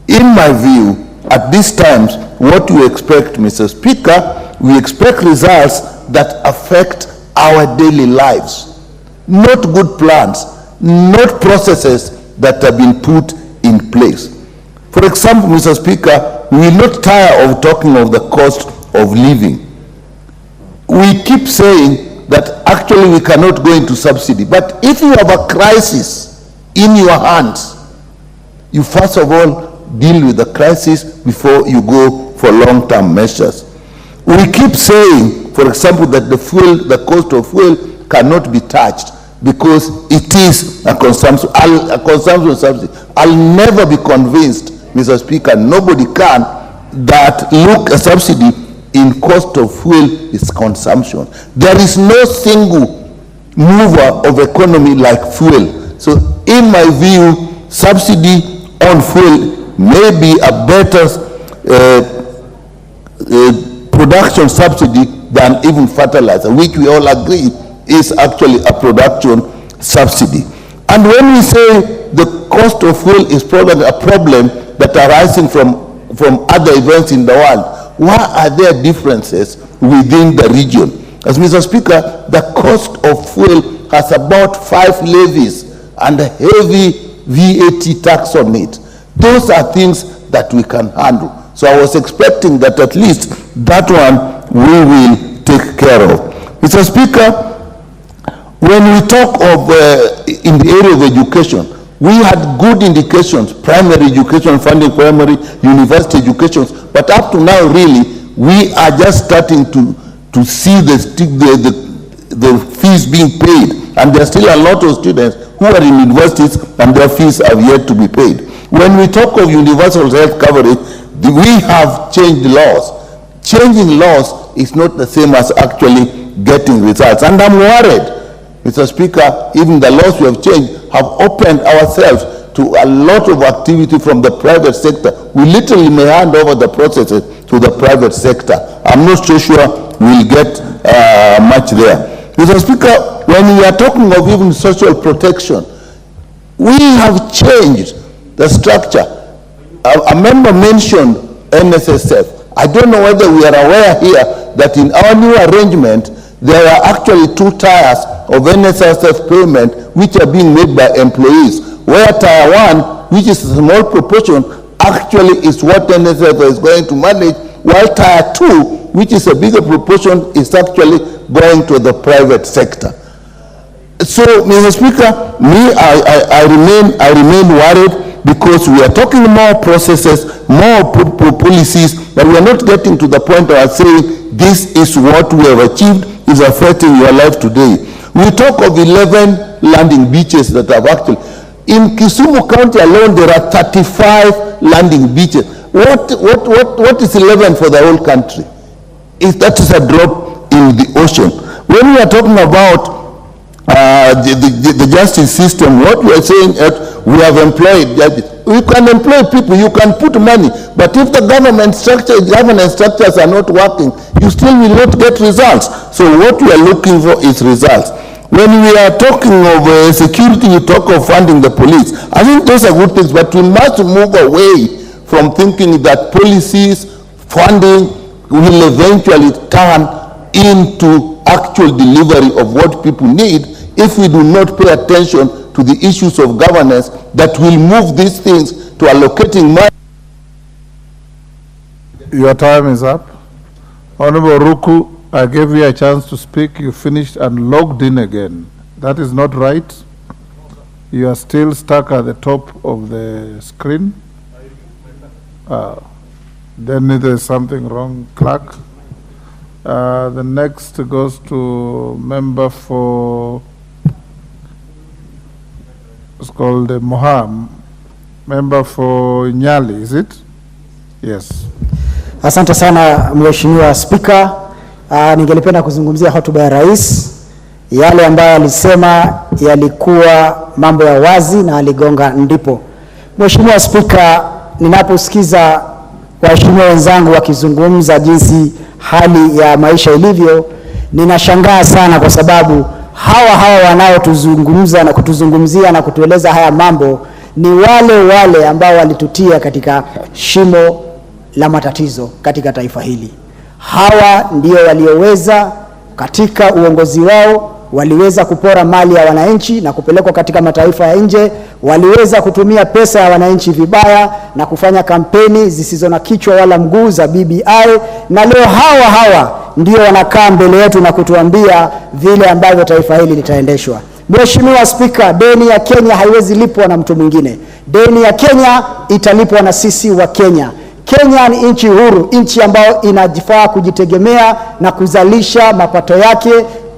In my view, at these times, what we expect, Mr. Speaker, we expect results that affect our daily lives, not good plans, not processes that have been put in place. For example, Mr. Speaker, we will not tire of talking of the cost of living. We keep saying that actually we cannot go into subsidy, but if you have a crisis in your hands, you first of all deal with the crisis before you go for long-term measures. We keep saying, for example, that the cost of fuel cannot be touched because it is a consumption subsidy. I'll never be convinced, Mr. Speaker, nobody can, that a subsidy in cost of fuel is consumption. There is no single mover of economy like fuel. So in my view, subsidy on fuel may be a better production subsidy than even fertilizer, which we all agree is actually a production subsidy. And when we say the cost of fuel is probably a problem that arising from other events in the world, why are there differences within the region? As Mr. Speaker, the cost of fuel has about 5 levies and a heavy VAT tax on it. Those are things that we can handle. So I was expecting that at least that one we will take care of. Mr. Speaker, when we talk of in the area of education, We had good indications, primary education funding, primary university educations, but up to now, really, we are just starting to see the fees being paid, and there are still a lot of students who are in universities and their fees have yet to be paid. When we talk of universal health coverage, we have changed laws. Changing laws is not the same as actually getting results, and I'm worried, Mr. Speaker, even the laws we have changed have opened ourselves to a lot of activity from the private sector. We literally may hand over the processes to the private sector. I'm not so sure we'll get much there. Mr. Speaker, when we are talking of even social protection, we have changed the structure. A member mentioned NSSF. I don't know whether we are aware here that in our new arrangement, there are actually 2 tiers of NSSF payment which are being made by employees, where tier 1, which is a small proportion, actually is what NSSF is going to manage, while tier 2, which is a bigger proportion, is actually going to the private sector. So, Mr. Speaker, I remain worried, because we are talking more processes, more policies, but we are not getting to the point of saying this is what we have achieved is affecting your life today. We talk of 11 landing beaches that have actually, in Kisumu County alone, there are 35 landing beaches. What is 11 for the whole country? That is a drop in the ocean. When we are talking about the justice system, what we are saying is we have employed judges. You can employ people, you can put money, but if the governance structures are not working, you still will not get results. So what we are looking for is results. When we are talking of security, we talk of funding the police. I think those are good things, but we must move away from thinking that policies, funding will eventually turn into actual delivery of what people need if we do not pay attention to the issues of governance that will move these things to allocating money. Your time is up. Honorable Ruku, I gave you a chance to speak. You finished and logged in again. That is not right. You are still stuck at the top of the screen. Then there is something wrong, clerk. The next goes to member for, it's called Moham, member for Nyali, is it? Yes. Asante sana Mheshimiwa Spika. Ningelipenda kuzungumzia hotuba ya rais. Yale ambayo alisema yalikuwa mambo ya wazi na aligonga ndipo. Mheshimiwa Spika, ninaposikiza waheshimiwa wenzangu wakizungumza jinsi hali ya maisha ilivyo, ninashangaa sana kwa sababu hawa wanaotuzungumza na kutuzungumzia na kutueleza haya mambo ni wale ambao walitutia katika shimo la matatizo katika taifa hili. Hawa ndio walioweza katika uongozi wao, waliweza kupora mali ya wananchi na kupelekwa katika mataifa ya nje, waliweza kutumia pesa ya wananchi vibaya na kufanya kampeni zisizo na kichwa wala mguu za BBI, na leo hawa ndio wanakaa mbele yetu na kutuambia vile ambavyo taifa hili litaendeshwa. Mheshimiwa Spika, deni ya Kenya haiwezi lipwa na mtu mwingine. Deni ya Kenya italipwa na sisi wa Kenya. Kenya ni nchi huru, nchi ambayo inajifaa kujitegemea na kuzalisha mapato yake,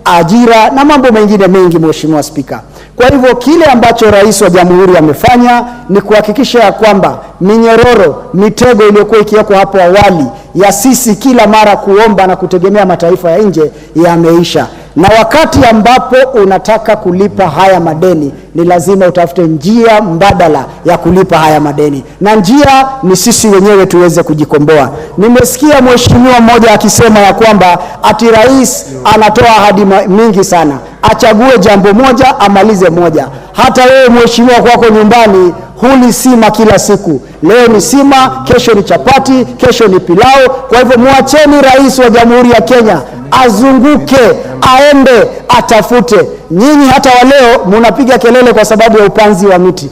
ajira na mambo mengine mengi, Mheshimiwa Spika. Kwa hivyo kile ambacho rais wa jamhuri amefanya ni kuhakikisha ya kwamba minyororo, mitego iliyokuwa ikiwekwa hapo awali ya sisi kila mara kuomba na kutegemea mataifa ya nje yameisha. Na wakati ambapo unataka kulipa haya madeni, ni lazima utafute njia mbadala ya kulipa haya madeni. Na njia ni sisi wenyewe tuweze kujikomboa. Nimesikia mheshimiwa mmoja akisema ya kwamba ati rais anatoa ahadi mingi sana. Achague jambo moja, amalize moja. Hata wewe mheshimiwa kwako nyumbani huli sima kila siku. Leo ni sima, kesho ni chapati, kesho ni pilau. Kwa hivyo muacheni rais wa Jamhuri ya Kenya azunguke, aende, atafute. Nyinyi hata waleo munapiga kelele kwa sababu ya upanzi wa miti.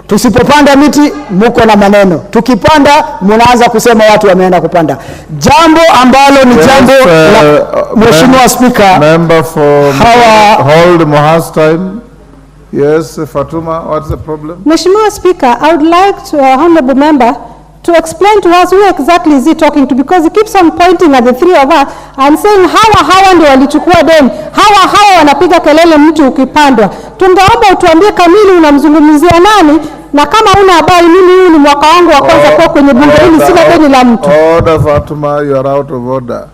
Tusipopanda miti muko na maneno. Tukipanda munaanza kusema watu wameenda kupanda. Jambo ambalo ni jambo la Mheshimiwa Spika. Member for hold Mohas time. Yes, Fatuma, what's the problem? Mheshimiwa Speaker, I would like to, honorable member, to explain to us who exactly is he talking to, because he keeps on pointing at the three of us and saying hawa ndio walichukua deni, hawa wanapiga kelele mtu ukipandwa. Tungeomba utuambie kamili unamzungumzia nani, na kama una habari mimi huu ni mwaka wangu wa kwanza kwa kwenye bunge hili, sina deni la mtu. Order, Fatuma, you are out of order.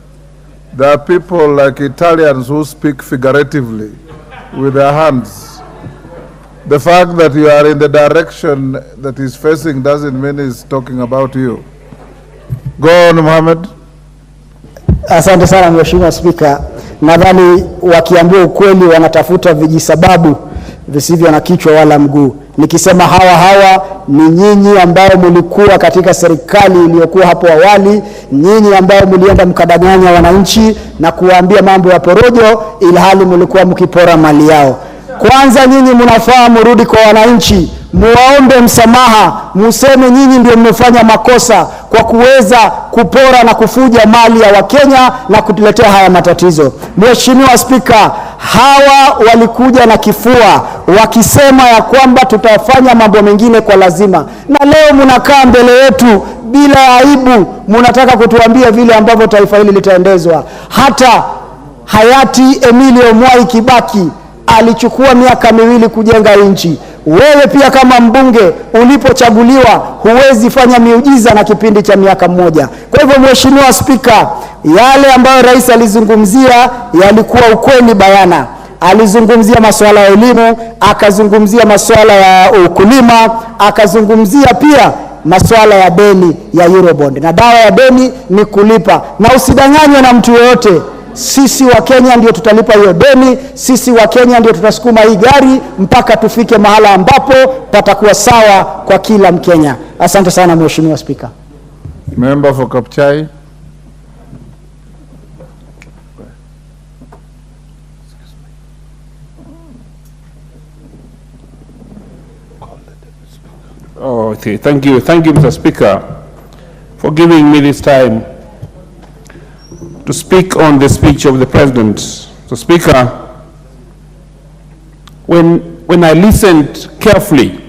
There are people like Italians who speak figuratively with their hands. The fact that you are in the direction that he's facing doesn't mean he's talking about you. Go on, Mohammed. Asante sana Mheshimiwa Spika. Nadhani wakiambia ukweli wanatafuta vijisababu visivyo na kichwa wala mguu. Nikisema hawa ni nyinyi ambao mlikuwa katika serikali iliyokuwa hapo awali, nyinyi ambao mlienda mkadanganya wananchi na kuwaambia mambo ya porojo ilhali mlikuwa mkipora mali yao. Kwanza nyinyi mnafaa mrudi kwa wananchi, muwaombe msamaha, museme nyinyi ndio mmefanya makosa kwa kuweza kupora na kufuja mali ya Wakenya na kutuletea haya matatizo. Mheshimiwa Spika, hawa walikuja na kifua wakisema ya kwamba tutafanya mambo mengine kwa lazima, na leo mnakaa mbele yetu bila aibu, mnataka kutuambia vile ambavyo taifa hili litaendezwa. Hata hayati Emilio Mwai Kibaki alichukua miaka 2 kujenga nchi. Wewe pia kama mbunge ulipochaguliwa huwezi fanya miujiza na kipindi cha miaka 1. Kwa hivyo Mheshimiwa Spika, yale ambayo rais alizungumzia yalikuwa ukweli bayana. Alizungumzia masuala ya elimu, akazungumzia masuala ya ukulima, akazungumzia pia masuala ya deni ya Eurobond. Na dawa ya deni ni kulipa. Na usidanganywe na mtu yoyote. Sisi wa Kenya ndio tutalipa hiyo deni, sisi wa Kenya ndio tutasukuma hii gari mpaka tufike mahala ambapo patakuwa sawa kwa kila Mkenya. Asante sana Mheshimiwa Spika. Member for Kapchai. Oh, okay. Thank you, Mr. Speaker, for giving me this time to speak on the speech of the President. So, Speaker, when I listened carefully,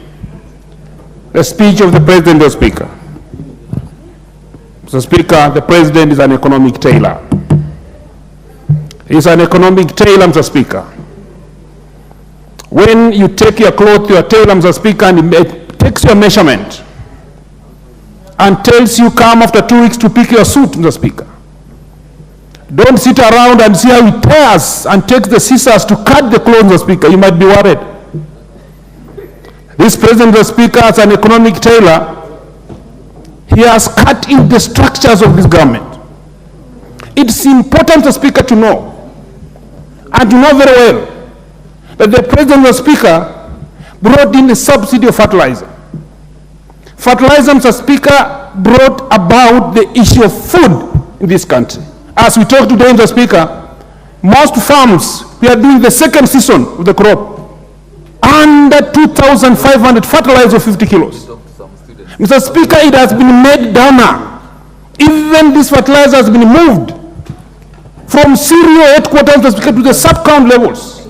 the speech of the President, the Speaker. So, Speaker, the President is an economic tailor. He's an economic tailor, Mr. Speaker. When you take your cloth to your tailor, Mr. Speaker, and he takes your measurement and tells you come after 2 weeks to pick your suit, Mr. Speaker. Don't sit around and see how he tears and takes the scissors to cut the clothes, Mr. Speaker. You might be worried. This President, Mr. Speaker, as an economic tailor, he has cut in the structures of this government. It's important, Mr. Speaker, to know, and to know very well, that the President, Mr. Speaker, brought in a subsidy of fertilizer. Fertilizer, Mr. Speaker, brought about the issue of food in this country. As we talk today, Mr. Speaker, most farms, we are doing the second season of the crop. Under 2,500 fertilizer of 50 kilos. Mr. Speaker, it has been made downer. Even this fertilizer has been moved from cereal headquarters, Mr. Speaker, to the sub-count levels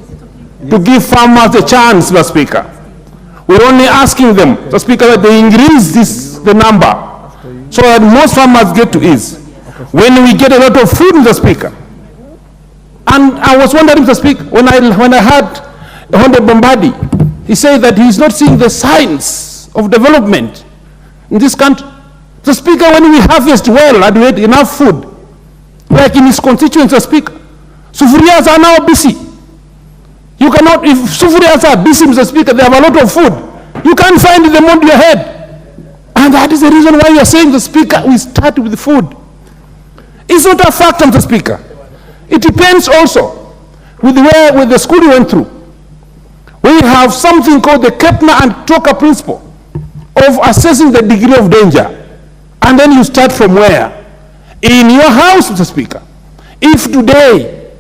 to give farmers a chance, Mr. Speaker. We're only asking them, Mr. Speaker, that they increase the number so that most farmers get to ease. When we get a lot of food, Mr. Speaker. And I was wondering, Mr. Speaker, when I heard Honorable Bombadi, he said that he's not seeing the signs of development in this country. Mr. Speaker, when we harvest well and we have enough food, like in his constituents, Mr. Speaker, sufurias are now busy. You cannot, if sufurias are busy, Mr. Speaker, they have a lot of food. You can't find them on your head. And that is the reason why you are saying, the Speaker, we start with the food. It's not a fact, Mr. Speaker. It depends also with the school you went through. We have something called the Kepner and Toka principle of assessing the degree of danger. And then you start from where? In your house, Mr. Speaker. If today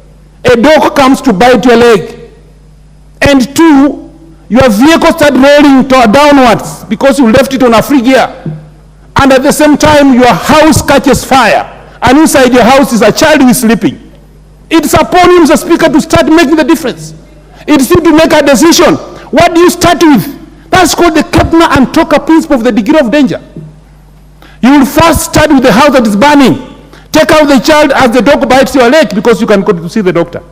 a dog comes to bite your leg, and 2, your vehicle starts rolling downwards because you left it on a free gear, and at the same time your house catches fire, and inside your house is a child who is sleeping. It's upon you, Mr. Speaker, to start making the difference. It's you to make a decision What do you start with? That's called the Kepner and Toker principle of the degree of danger. You will first start with the house that is burning. Take out the child as the dog bites your leg because you can go to see the doctor.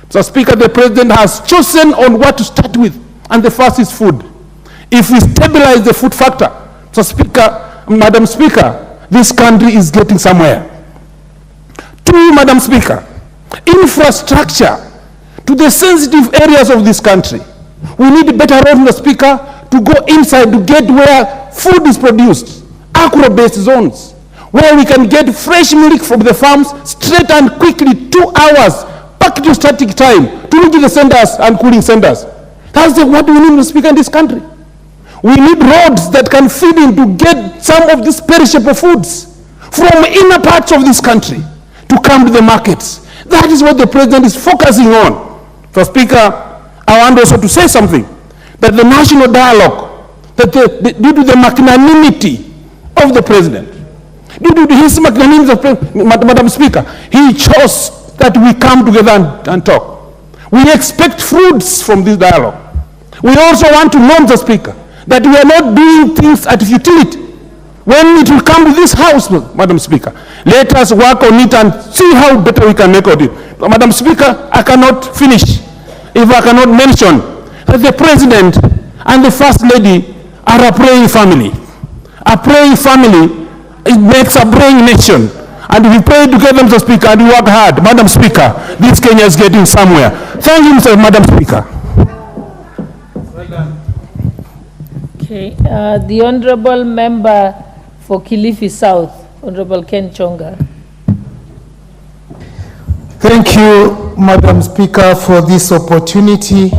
So, Speaker, the President has chosen on what to start with, and the first is food. If we stabilize the food factor, so Speaker, Madam Speaker, this country is getting somewhere. Two, Madam Speaker, infrastructure to the sensitive areas of this country. We need better roads, Mr. Speaker, to go inside to get where food is produced, agro-based zones, where we can get fresh milk from the farms straight and quickly, 2 hours, back to static time, to reach the centers and cooling centers. That's what we need, Mr. Speaker, in this country. We need roads that can feed in to get some of these perishable foods from inner parts of this country to come to the markets. That is what the President is focusing on. So, Speaker, I want also to say something, that the national dialogue, that due to the magnanimity of the President, due to his magnanimity, Madam Speaker, he chose that we come together and talk. We expect fruits from this dialogue. We also want to know, Mr. Speaker, that we are not doing things at futility. When it will come to this house, Madam Speaker, let us work on it and see how better we can make it. Madam Speaker, I cannot finish if I cannot mention that the President and the First Lady are a praying family. A praying family, it makes a praying nation. And if we pray together, Mr. Speaker, and we work hard, Madam Speaker, this Kenya is getting somewhere. Thank you, Madam Speaker. Well done. Okay, the Honorable Member for Kilifi South, Honorable Ken Chonga. Thank you, Madam Speaker, for this opportunity.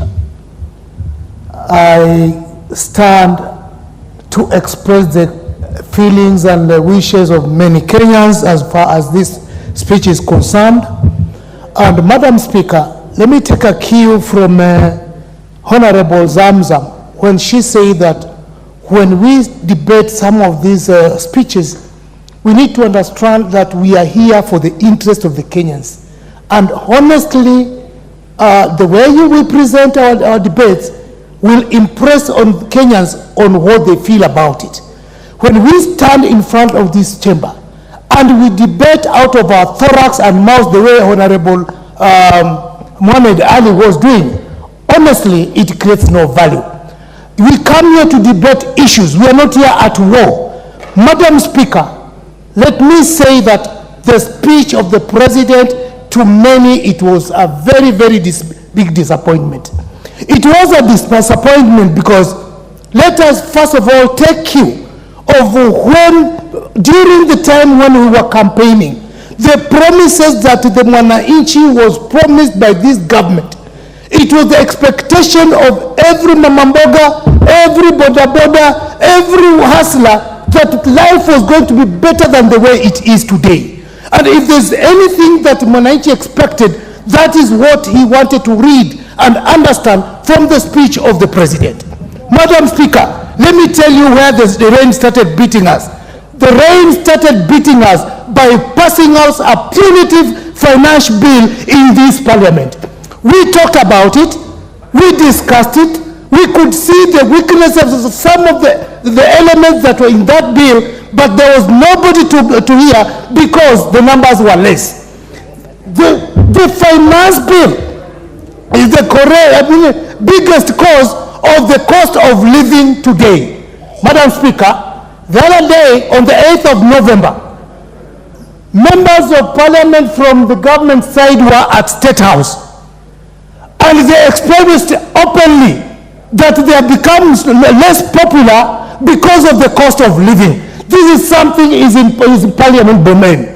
I stand to express the feelings and the wishes of many Kenyans as far as this speech is concerned. And Madam Speaker, let me take a cue from Honorable Zamzam when she said that when we debate some of these speeches, we need to understand that we are here for the interest of the Kenyans. And honestly, the way you will present our debates will impress on Kenyans on what they feel about it. When we stand in front of this chamber and we debate out of our thorax and mouth the way Honorable Mohamed Ali was doing, honestly, it creates no value. We come here to debate issues. We are not here at war. Madam Speaker, let me say that the speech of the President, to many, it was a very, very big disappointment. It was a disappointment because let us first of all take cue of when, during the time when we were campaigning, the promises that the Mwananchi was promised by this government. It was the expectation of every mamamboga, every boda, every hustler that life was going to be better than the way it is today. And if there's anything that Mwananchi expected, that is what he wanted to read and understand from the speech of the President. Madam Speaker, let me tell you where the rain started beating us. The rain started beating us by passing us a punitive finance bill in this Parliament. We talked about it, we discussed it, we could see the weaknesses of some of the elements that were in that bill, but there was nobody to hear because the numbers were less. The finance bill is the biggest cause of the cost of living today. Madam Speaker, the other day on the 8th of November, members of Parliament from the government side were at State House. And they expressed openly that they have become less popular because of the cost of living. This is something is in Parliament domain.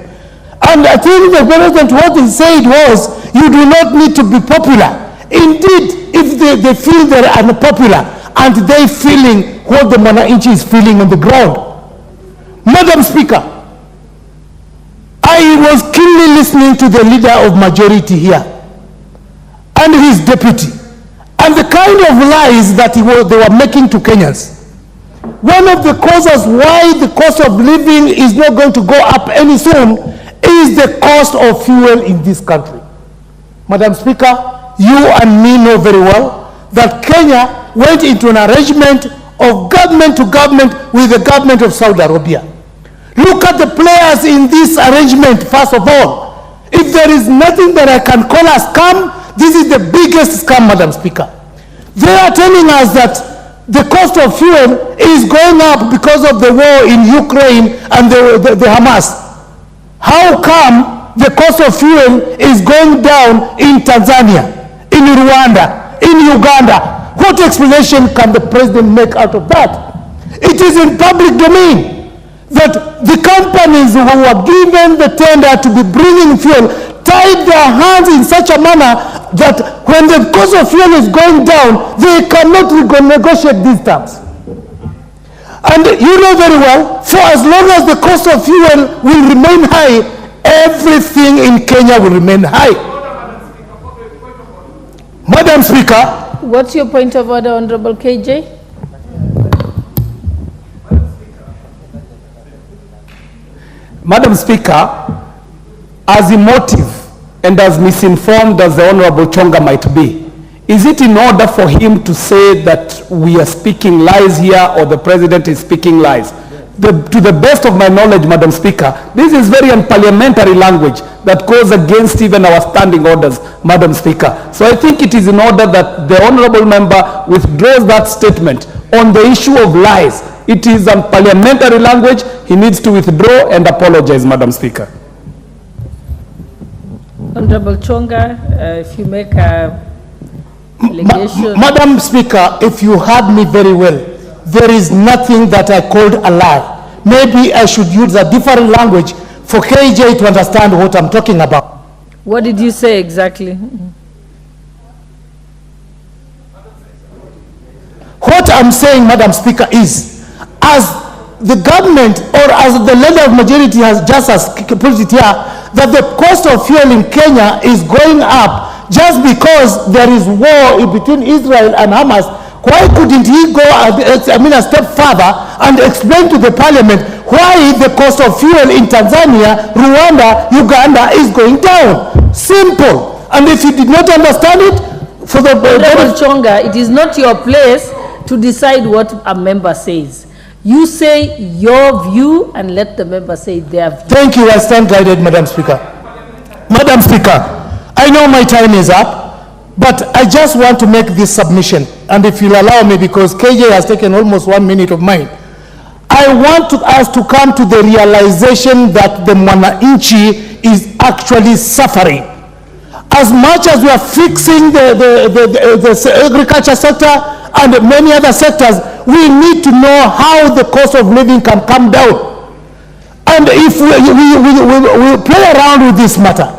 And I think the President, what he said was, you do not need to be popular. Indeed, if they feel they're unpopular, and they feeling what the Mwananchi is feeling on the ground. Madam Speaker, I was keenly listening to the leader of majority here and his deputy, and the kind of lies that they were making to Kenyans. One of the causes why the cost of living is not going to go up any soon is the cost of fuel in this country. Madam Speaker, you and me know very well that Kenya went into an arrangement of government to government with the government of Saudi Arabia. Look at the players in this arrangement, first of all. If there is nothing that I can call a scam, this is the biggest scam, Madam Speaker. They are telling us that the cost of fuel is going up because of the war in Ukraine and the Hamas. How come the cost of fuel is going down in Tanzania, in Rwanda, in Uganda? What explanation can the president make out of that? It is in public domain that the companies who were given the tender to be bringing fuel tied their hands in such a manner that when the cost of fuel is going down, they cannot negotiate these terms. And you know very well, for as long as the cost of fuel will remain high, everything in Kenya will remain high. Madam Speaker. What's your point of order, Honorable KJ? Madam Speaker, as emotive and as misinformed as the Honorable Chonga might be, is it in order for him to say that we are speaking lies here or the president is speaking lies? To the best of my knowledge, Madam Speaker, this is very unparliamentary language that goes against even our standing orders, Madam Speaker. So I think it is in order that the honorable member withdraws that statement on the issue of lies. It is unparliamentary language. He needs to withdraw and apologize, Madam Speaker. Honorable Chonga, if you make a allegation. Madam Speaker, if you heard me very well, there is nothing that I called a lie. Maybe I should use a different language for KJ to understand what I'm talking about. What did you say exactly? What I'm saying, Madam Speaker, is as the government or as the leader of majority has just put it here, that the cost of fuel in Kenya is going up just because there is war between Israel and Hamas. Why couldn't he go a step further and explain to the parliament why the cost of fuel in Tanzania, Rwanda, Uganda is going down? Simple. And if you did not understand it, for the Honorable Chonga, it is not your place to decide what a member says. You say your view and let the member say their view. Thank you. I stand guided, Madam Speaker. Madam Speaker, I know my time is up. But I just want to make this submission, and if you'll allow me, because KJ has taken almost 1 minute of mine, I want us to come to the realization that the mwananchi is actually suffering. As much as we are fixing the agriculture sector and many other sectors, we need to know how the cost of living can come down. And if we play around with this matter,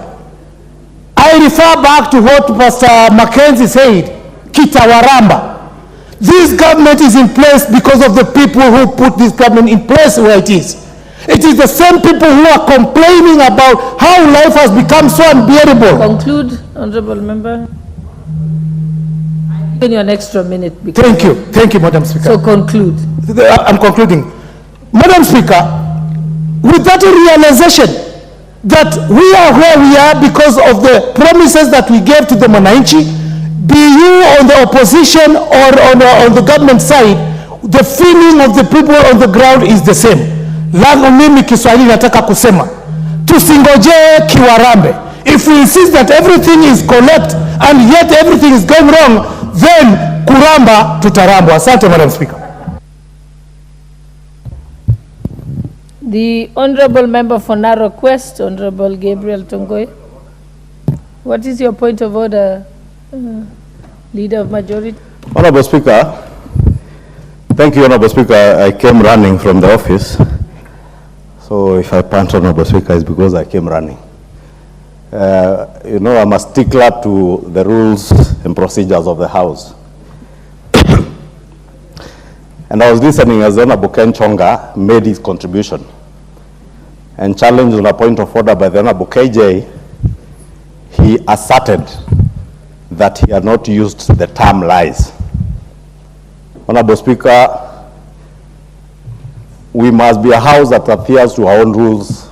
I refer back to what Pastor Mackenzie said, Kitawaramba. This government is in place because of the people who put this government in place where it is. It is the same people who are complaining about how life has become so unbearable. Conclude, Honorable Member. Give you an extra minute. Thank you. Thank you, Madam Speaker. So conclude. I'm concluding. Madam Speaker, with that realization that we are where we are because of the promises that we gave to the mwananchi, be you on the opposition or on the government side, the feeling of the people on the ground is the same. Langu mimi Kiswahili nataka kusema, tusingojee kiwarambe. If we insist that everything is correct and yet everything is going wrong, then kuramba tutarambwa. Asante, Madam Speaker. The Honorable Member for Narok West, Honorable Gabriel Tongoi. What is your point of order, Leader of Majority? Honorable Speaker, thank you, Honorable Speaker. I came running from the office. So if I pant, Honorable Speaker, it's because I came running. You know, I'm a stickler to the rules and procedures of the House. And I was listening as Honorable Ken Chonga made his contribution and challenged on a point of order by the Honorable KJ. He asserted that he had not used the term lies. Honorable Speaker, we must be a house that adheres to our own rules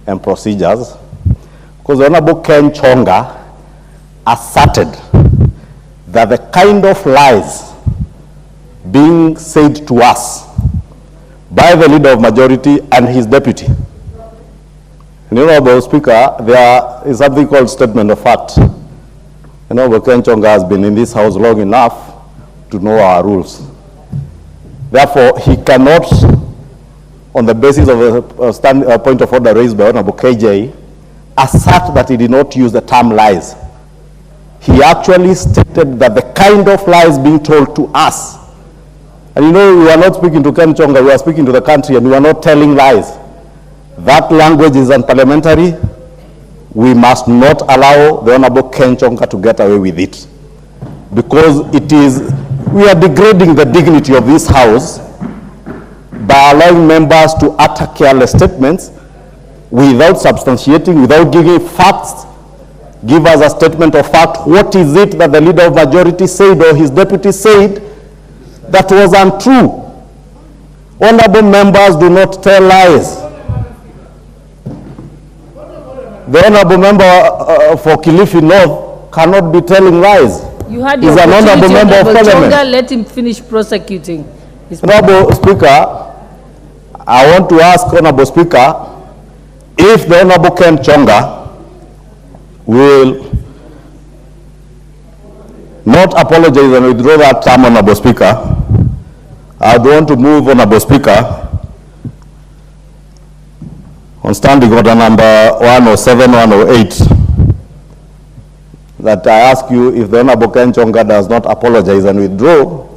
and procedures, because the Honorable Ken Chonga asserted that the kind of lies being said to us by the leader of majority and his deputy. And Honorable Speaker, there is something called statement of fact. Honorable Ken Chonga has been in this house long enough to know our rules. Therefore, he cannot, on the basis of a point of order raised by Honorable KJ, assert that he did not use the term lies. He actually stated that the kind of lies being told to us, and we are not speaking to Ken Chonga, we are speaking to the country, and we are not telling lies. That language is unparliamentary. We must not allow the Honorable Ken Chonga to get away with it. Because we are degrading the dignity of this house by allowing members to utter careless statements without substantiating, without giving facts. Give us a statement of fact. What is it that the leader of majority said or his deputy said that was untrue? Honorable members do not tell lies. The honorable member for Kilifi North cannot be telling lies. You had He's an honorable member of parliament. Chonga, let him finish prosecuting. Honorable Speaker, I want to ask Honorable Speaker if the Honorable Ken Chonga will not apologize and withdraw that term, Honorable Speaker. I want to move, Honorable Speaker, on standing order number 107, 108, that I ask you, if the Honorable Ken Chonga does not apologize and withdraw,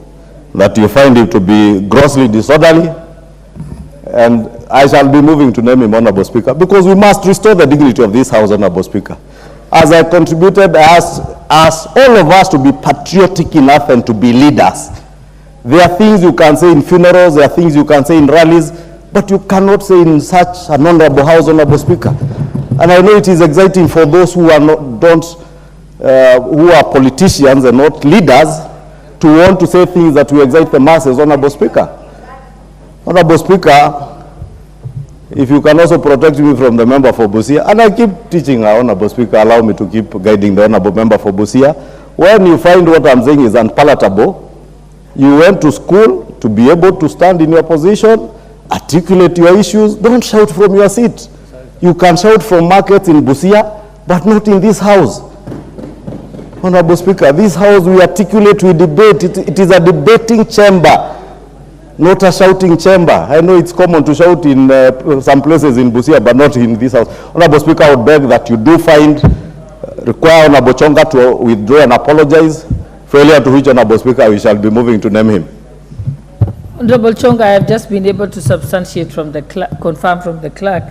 that you find him to be grossly disorderly, and I shall be moving to name him Honorable Speaker, because we must restore the dignity of this House, Honorable Speaker. As I contributed, I asked all of us to be patriotic enough and to be leaders. There are things you can say in funerals, there are things you can say in rallies, but you cannot say in such an honorable House, Honorable Speaker. And I know it is exciting for those who are who are politicians and not leaders to want to say things that will excite the masses, Honorable Speaker. Honorable Speaker, if you can also protect me from the member for Busia, and I keep teaching our Honorable Speaker, allow me to keep guiding the Honorable member for Busia. When you find what I'm saying is unpalatable, you went to school to be able to stand in your position, articulate your issues. Don't shout from your seat. You can shout from markets in Busia, but not in this house. Honorable Speaker, this house we articulate, we debate. It is a debating chamber, not a shouting chamber. I know it's common to shout in some places in Busia, but not in this house. Honorable Speaker, I would beg that you do require Honorable Chonga to withdraw and apologize. Failure to which, Honorable Speaker, we shall be moving to name him. Honorable Chonga, I have just been able to substantiate from the confirm from the clerk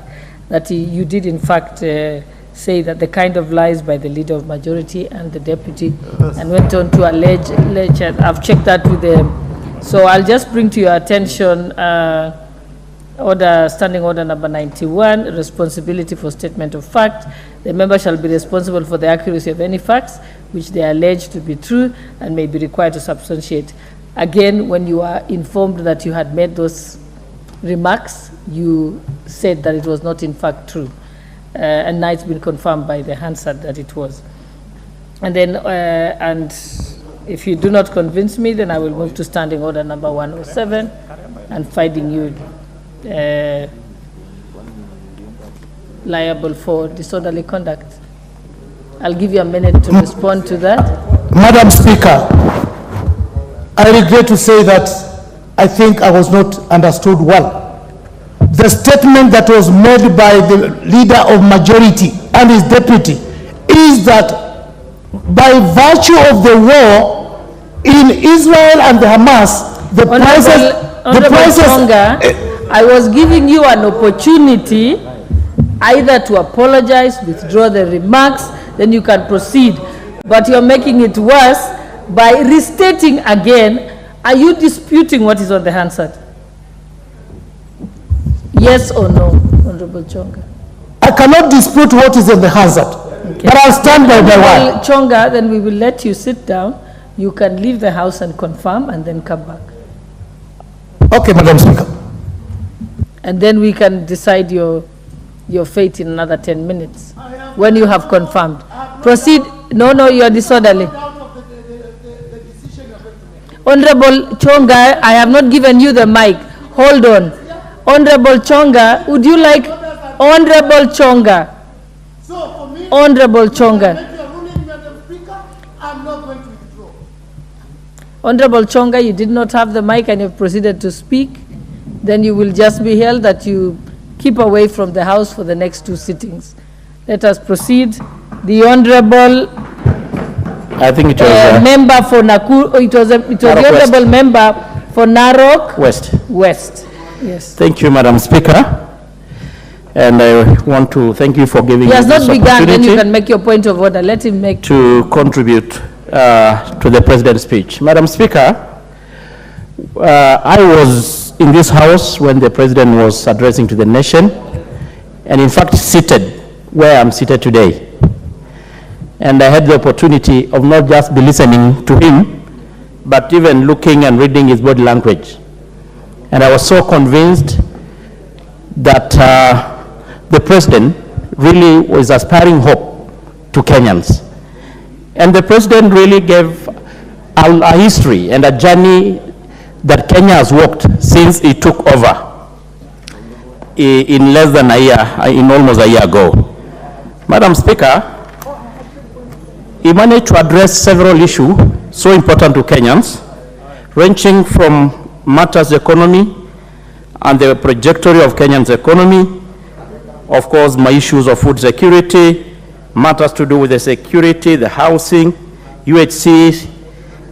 that you did in fact say that the kind of lies by the leader of majority and the deputy, and went on to allege I've checked that with them. So I'll just bring to your attention standing order number 91, responsibility for statement of fact. The member shall be responsible for the accuracy of any facts which they are alleged to be true and may be required to substantiate. Again, when you are informed that you had made those remarks, you said that it was not in fact true. And now it's been confirmed by the Hansard that it was. And then, and if you do not convince me, then I will move to standing order number 107 and finding you liable for disorderly conduct. I'll give you a minute to respond to that. Madam Speaker, I regret to say that I think I was not understood well. The statement that was made by the leader of majority and his deputy is that by virtue of the war in Israel and the Hamas, the prices... Chonga, I was giving you an opportunity either to apologize, withdraw the remarks, then you can proceed. But you're making it worse by restating again. Are you disputing what is on the Hansard? Yes or no, Honorable Chonga? I cannot dispute what is on the Hansard, okay. But I'll stand by my word. Chonga, then we will let you sit down. You can leave the house and confirm and then come back. Okay, Madam Speaker. And then we can decide your fate in another 10 minutes when you have confirmed. Proceed. No, you are disorderly. Honorable Chonga, I have not given you the mic. Hold on. Honorable Chonga, would you like, Honorable Chonga. Honorable Chonga. Honorable Chonga, you did not have the mic and you proceeded to speak. Then you will just be held that you keep away from the House for the next 2 sittings. Let us proceed. The Honorable I think it was member for Nakuru. It was the Honorable member for Narok West. Yes. Thank you, Madam Speaker. And I want to thank you for giving me this opportunity. He has not begun, then you can make your point of order. Let him make. To contribute to the President's speech. Madam Speaker, I was in this House when the President was addressing to the nation, and in fact seated where I'm seated today. And I had the opportunity of not just be listening to him, but even looking and reading his body language. And I was so convinced that the President really was aspiring hope to Kenyans. And the President really gave a history and a journey that Kenya has walked since he took over in less than a year, in almost a year ago. Madam Speaker, he managed to address several issues so important to Kenyans, ranging from matters economy and the trajectory of Kenya's economy, of course, my issues of food security, matters to do with the security, the housing, UHC,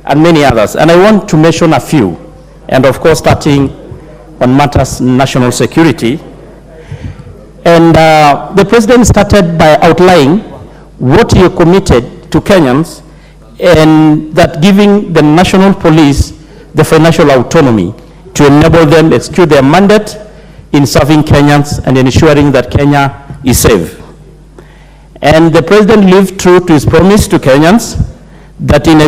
and many others. And I want to mention a few, and of course, starting on matters national security. And the President started by outlining what he committed to Kenyans, and that giving the national police the financial autonomy to enable them to execute their mandate in serving Kenyans and ensuring that Kenya is safe. And the President lived true to his promise to Kenyans that in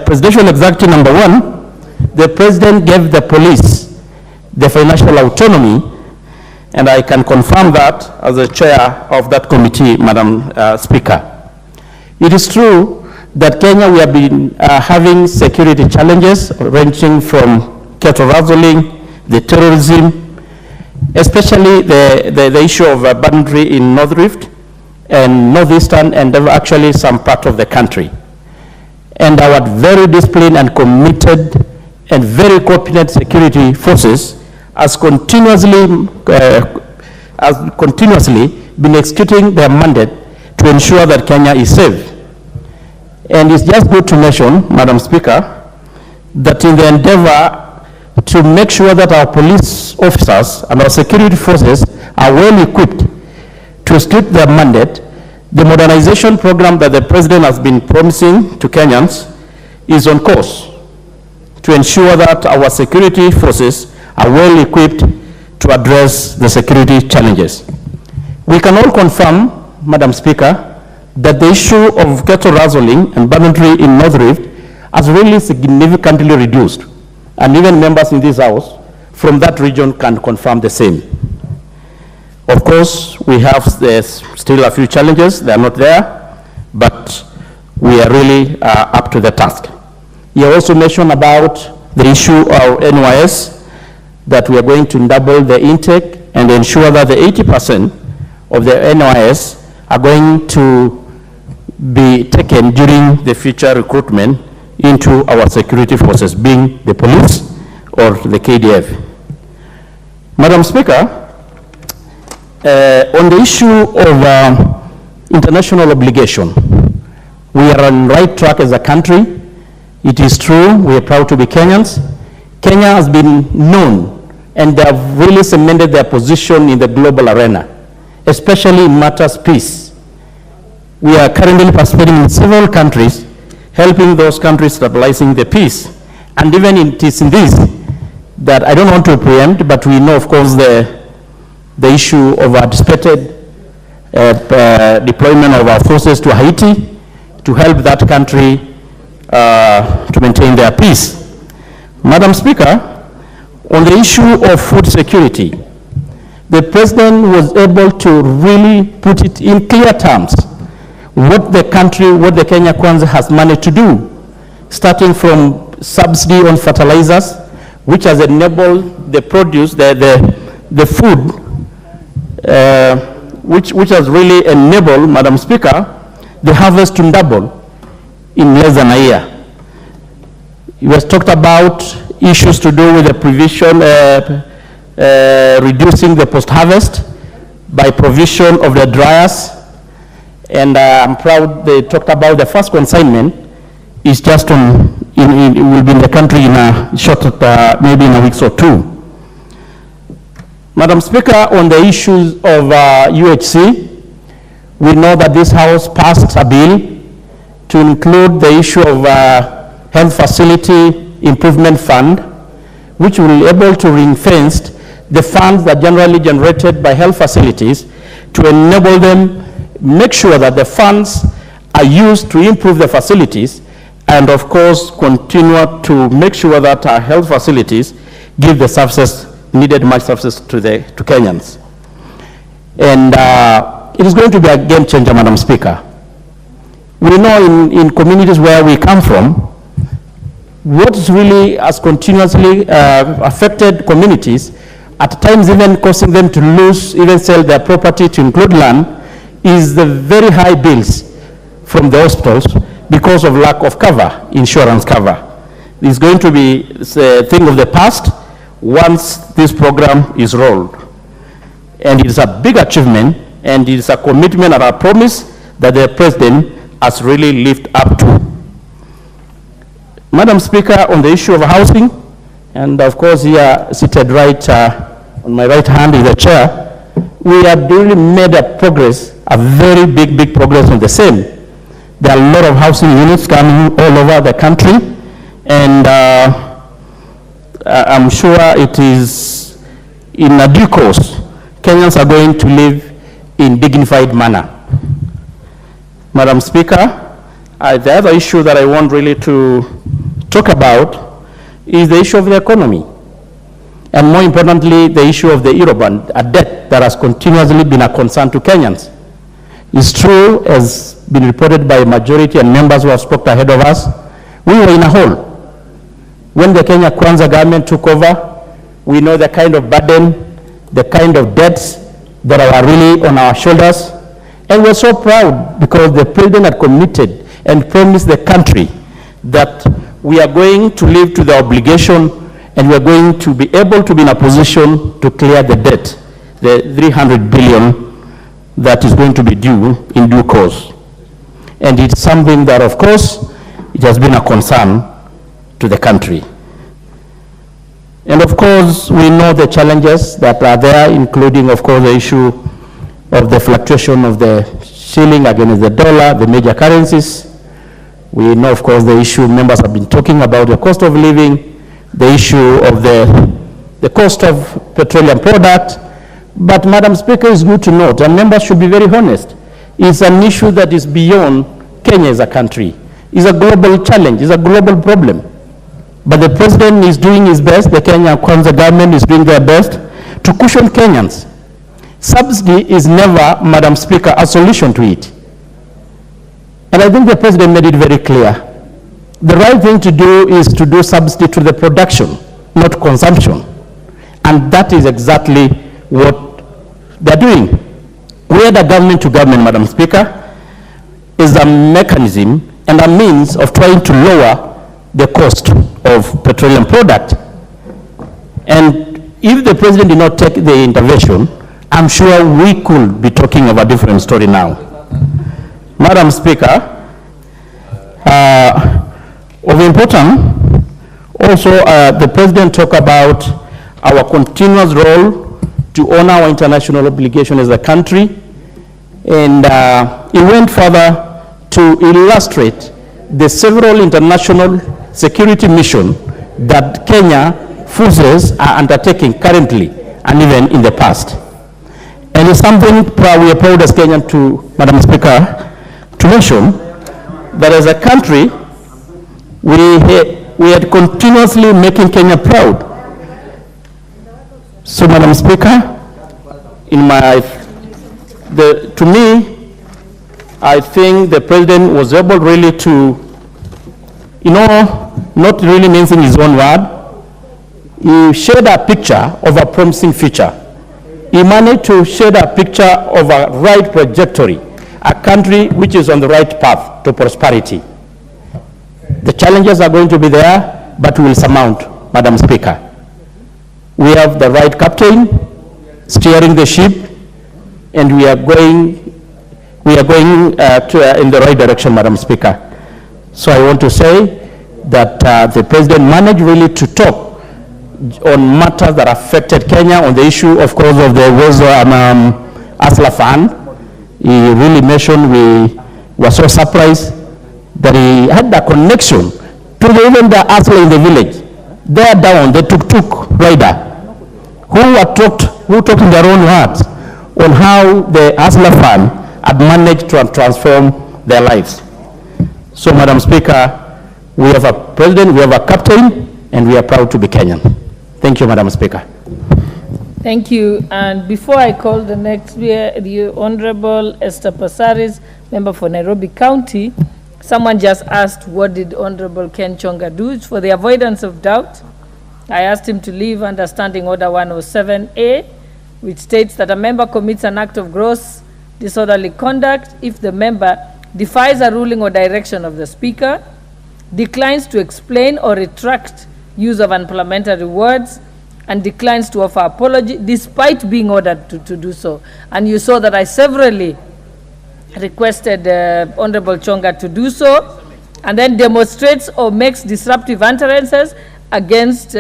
Presidential Executive number 1, the President gave the police the financial autonomy, and I can confirm that as the chair of that committee, Madam Speaker. It is true that Kenya, we have been having security challenges ranging from cattle rustling, the terrorism, especially the issue of banditry in North Rift and Northeastern and actually some part of the country. And our very disciplined and committed and very competent security forces has continuously been executing their mandate to ensure that Kenya is safe. And it's just good to mention, Madam Speaker, that in the endeavor to make sure that our police officers and our security forces are well equipped to execute their mandate, the modernization program that the President has been promising to Kenyans is on course to ensure that our security forces are well equipped to address the security challenges. We can all confirm, Madam Speaker, that the issue of cattle rustling and banditry in North Rift has really significantly reduced. And even members in this House from that region can confirm the same. Of course, we have still a few challenges. They are not there, but we are really up to the task. You also mentioned about the issue of NYS, that we are going to double the intake and ensure that the 80% of the NYS are going to be taken during the future recruitment into our security forces, being the police or the KDF. Madam Speaker, on the issue of international obligation, we are on the right track as a country. It is true, we are proud to be Kenyans. Kenya has been known and they have really cemented their position in the global arena, especially in matters peace. We are currently participating in several countries, helping those countries stabilizing the peace. And even it is in this that I don't want to preempt, but we know, of course, the issue of anticipated deployment of our forces to Haiti to help that country to maintain their peace. Madam Speaker, on the issue of food security, the President was able to really put it in clear terms what the Kenya Kwanza has managed to do starting from subsidy on fertilizers, which has enabled the produce, the food, which has really enabled, Madam Speaker, the harvest to double in less than a year. You has talked about issues to do with the provision, reducing the post-harvest by provision of the dryers, and I'm proud they talked about the first consignment is just on, it will be in the country in a short, maybe in a week or two. Madam Speaker, on the issues of UHC, we know that this House passed a bill to include the issue of Health Facility Improvement Fund, which will be able to ring-fence the funds that generally generated by health facilities to enable them, make sure that the funds are used to improve the facilities, and of course continue to make sure that our health facilities give the services, needed much services to Kenyans. And it is going to be a game changer, Madam Speaker. We know in communities where we come from, what really has continuously affected communities, at times even causing them to lose, even sell their property to include land, is the very high bills from the hospitals because of lack of cover, insurance cover. It's going to be a thing of the past once this program is rolled. And it is a big achievement, and it is a commitment and a promise that the President has really lived up to. Madam Speaker, on the issue of housing, and of course here seated right on my right hand is the chair, we have really made a progress, a very big progress on the same. There are a lot of housing units coming all over the country, and I'm sure it is in a due course, Kenyans are going to live in dignified manner. Madam Speaker, the other issue that I want really to talk about is the issue of the economy. And more importantly, the issue of the Eurobond, a debt that has continuously been a concern to Kenyans. It's true, as been reported by majority and members who have spoken ahead of us, we were in a hole. When the Kenya Kwanza government took over, we know the kind of burden, the kind of debts that are really on our shoulders. And we're so proud because the President had committed and promised the country that we are going to live to the obligation, and we are going to be able to be in a position to clear the debt, the 300 billion that is going to be due in due course. And it's something that, of course, it has been a concern to the country. And of course, we know the challenges that are there, including, of course, the issue of the fluctuation of the shilling against the dollar, the major currencies. We know, of course, the issue members have been talking about, the cost of living, the issue of the cost of petroleum product. But, Madam Speaker, it's good to note, and members should be very honest, it's an issue that is beyond Kenya as a country. It's a global challenge, it's a global problem. But the President is doing his best, the Kenya Kwanza government is doing their best to cushion Kenyans. Subsidy is never, Madam Speaker, a solution to it. And I think the President made it very clear. The right thing to do is to do subsidy to the production, not consumption. And that is exactly what they're doing. We had a government to government, Madam Speaker, is a mechanism and a means of trying to lower the cost of petroleum product. And if the President did not take the intervention, I'm sure we could be talking of a different story now. Madam Speaker, of importance, also the President talked about our continuous role to honor our international obligation as a country, and he went further to illustrate the several international security missions that Kenya forces are undertaking currently and even in the past. And it's something we are proud as Kenyan to, Madam Speaker, to mention that as a country, we had continuously making Kenya proud. So, Madam Speaker, to me, I think the President was able really to you know, not really mincing his own word, he shared a picture of a promising future. He managed to share a picture of a right trajectory, a country which is on the right path to prosperity. The challenges are going to be there, but we will surmount, Madam Speaker. We have the right captain steering the ship, and we are going in the right direction, Madam Speaker. So I want to say that the President managed really to talk on matters that affected Kenya, on the issue, of course, of the Asla Fund. He really mentioned, we were so surprised that he had the connection to even the Asla in the village. There down, the tuk-tuk rider, who talked in their own words on how the Asla Fund had managed to transform their lives. So, Madam Speaker, we have a president, we have a captain, and we are proud to be Kenyan. Thank you, Madam Speaker. Thank you. And before I call the next, the Honorable Esther Passaris, member for Nairobi County, someone just asked, what did Honorable Ken Chonga do? For the avoidance of doubt, I asked him to leave under Standing Order 107A, which states that a member commits an act of gross disorderly conduct if the member defies a ruling or direction of the Speaker, declines to explain or retract use of unparliamentary words, and declines to offer apology despite being ordered to do so. And you saw that I severally requested Honorable Chonga to do so, and then demonstrates or makes disruptive utterances against,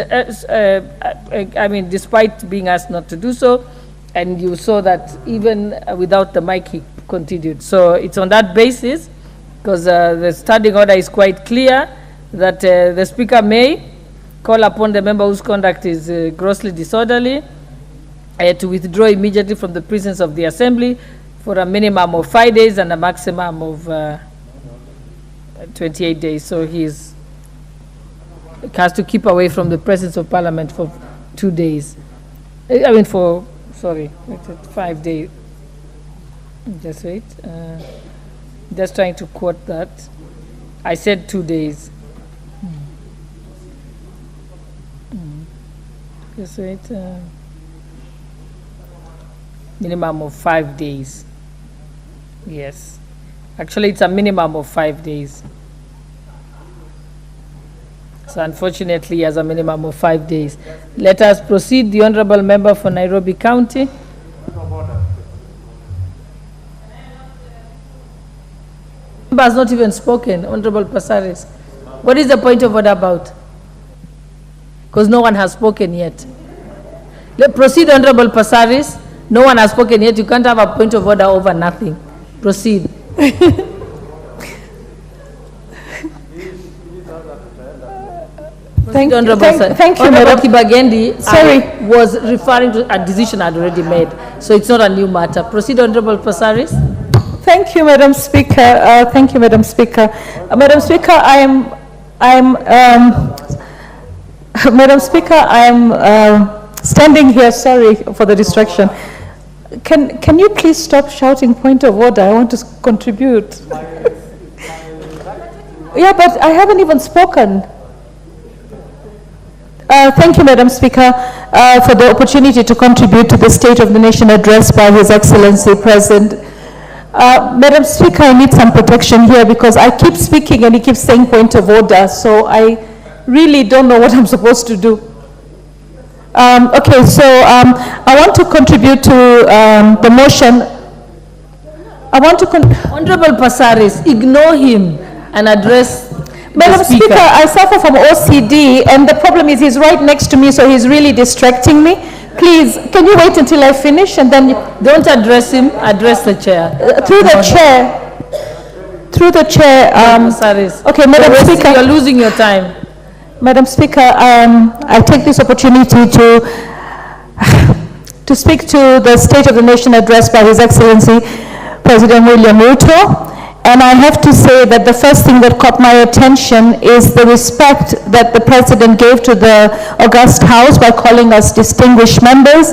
despite being asked not to do so. And you saw that even without the mic, he continued. So it's on that basis, because the standing order is quite clear, that the Speaker may call upon the member whose conduct is grossly disorderly to withdraw immediately from the presence of the Assembly for a minimum of 5 days and a maximum of 28 days. So he has to keep away from the presence of Parliament for 2 days. 5 days. Just wait. Just trying to quote that. I said 2 days. Just wait. Minimum of 5 days. Yes. Actually, it's a minimum of 5 days. So unfortunately, he has a minimum of 5 days. Let us proceed. The Honourable Member for Nairobi County. Member has not even spoken, Honourable Passaris. What is the point of order about? Because no one has spoken yet. Proceed, Honourable Passaris. No one has spoken yet. You can't have a point of order over nothing. Proceed. Thank you, Honourable Kibagendi. Sorry, I was referring to a decision I'd already made, so it's not a new matter. Proceed, Honourable Passaris. Thank you, Madam Speaker. Thank you, Madam Speaker. Madam Speaker, Madam Speaker, I'm standing here. Sorry for the distraction. Can you please stop shouting point of order? I want to contribute. Yeah, but I haven't even spoken. Thank you, Madam Speaker, for the opportunity to contribute to the State of the Nation address by His Excellency President. Madam Speaker, I need some protection here because I keep speaking and he keeps saying point of order, so I really don't know what I'm supposed to do. Okay, so I want to contribute to the motion. Honourable Passaris, ignore him and address Madam Speaker, I suffer from OCD, and the problem is he's right next to me, so he's really distracting me. Please, can you wait until I finish and then... Don't address him, address the chair. Through the chair. Through the chair. Okay, Madam Speaker. You're losing your time. Madam Speaker, I take this opportunity to speak to the State of the Nation address by His Excellency President William Ruto. And I have to say that the first thing that caught my attention is the respect that the President gave to the august House by calling us distinguished members.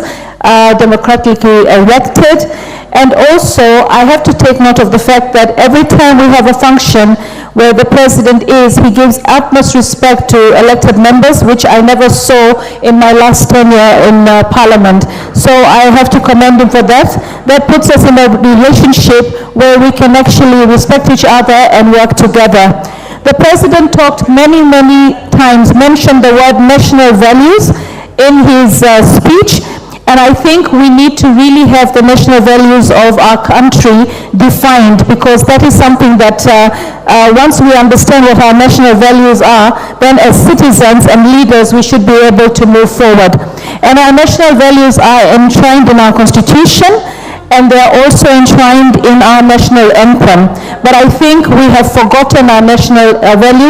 democratically elected. And also, I have to take note of the fact that every time we have a function where the president is, he gives utmost respect to elected members, which I never saw in my last tenure in Parliament. So I have to commend him for that. That puts us in a relationship where we can actually respect each other and work together. The president talked many times, mentioned the word national values in his speech. And I think we need to really have the national values of our country defined, because that is something that once we understand what our national values are, then as citizens and leaders, we should be able to move forward. And our national values are enshrined in our constitution, and they are also enshrined in our national anthem. But I think we have forgotten our national values.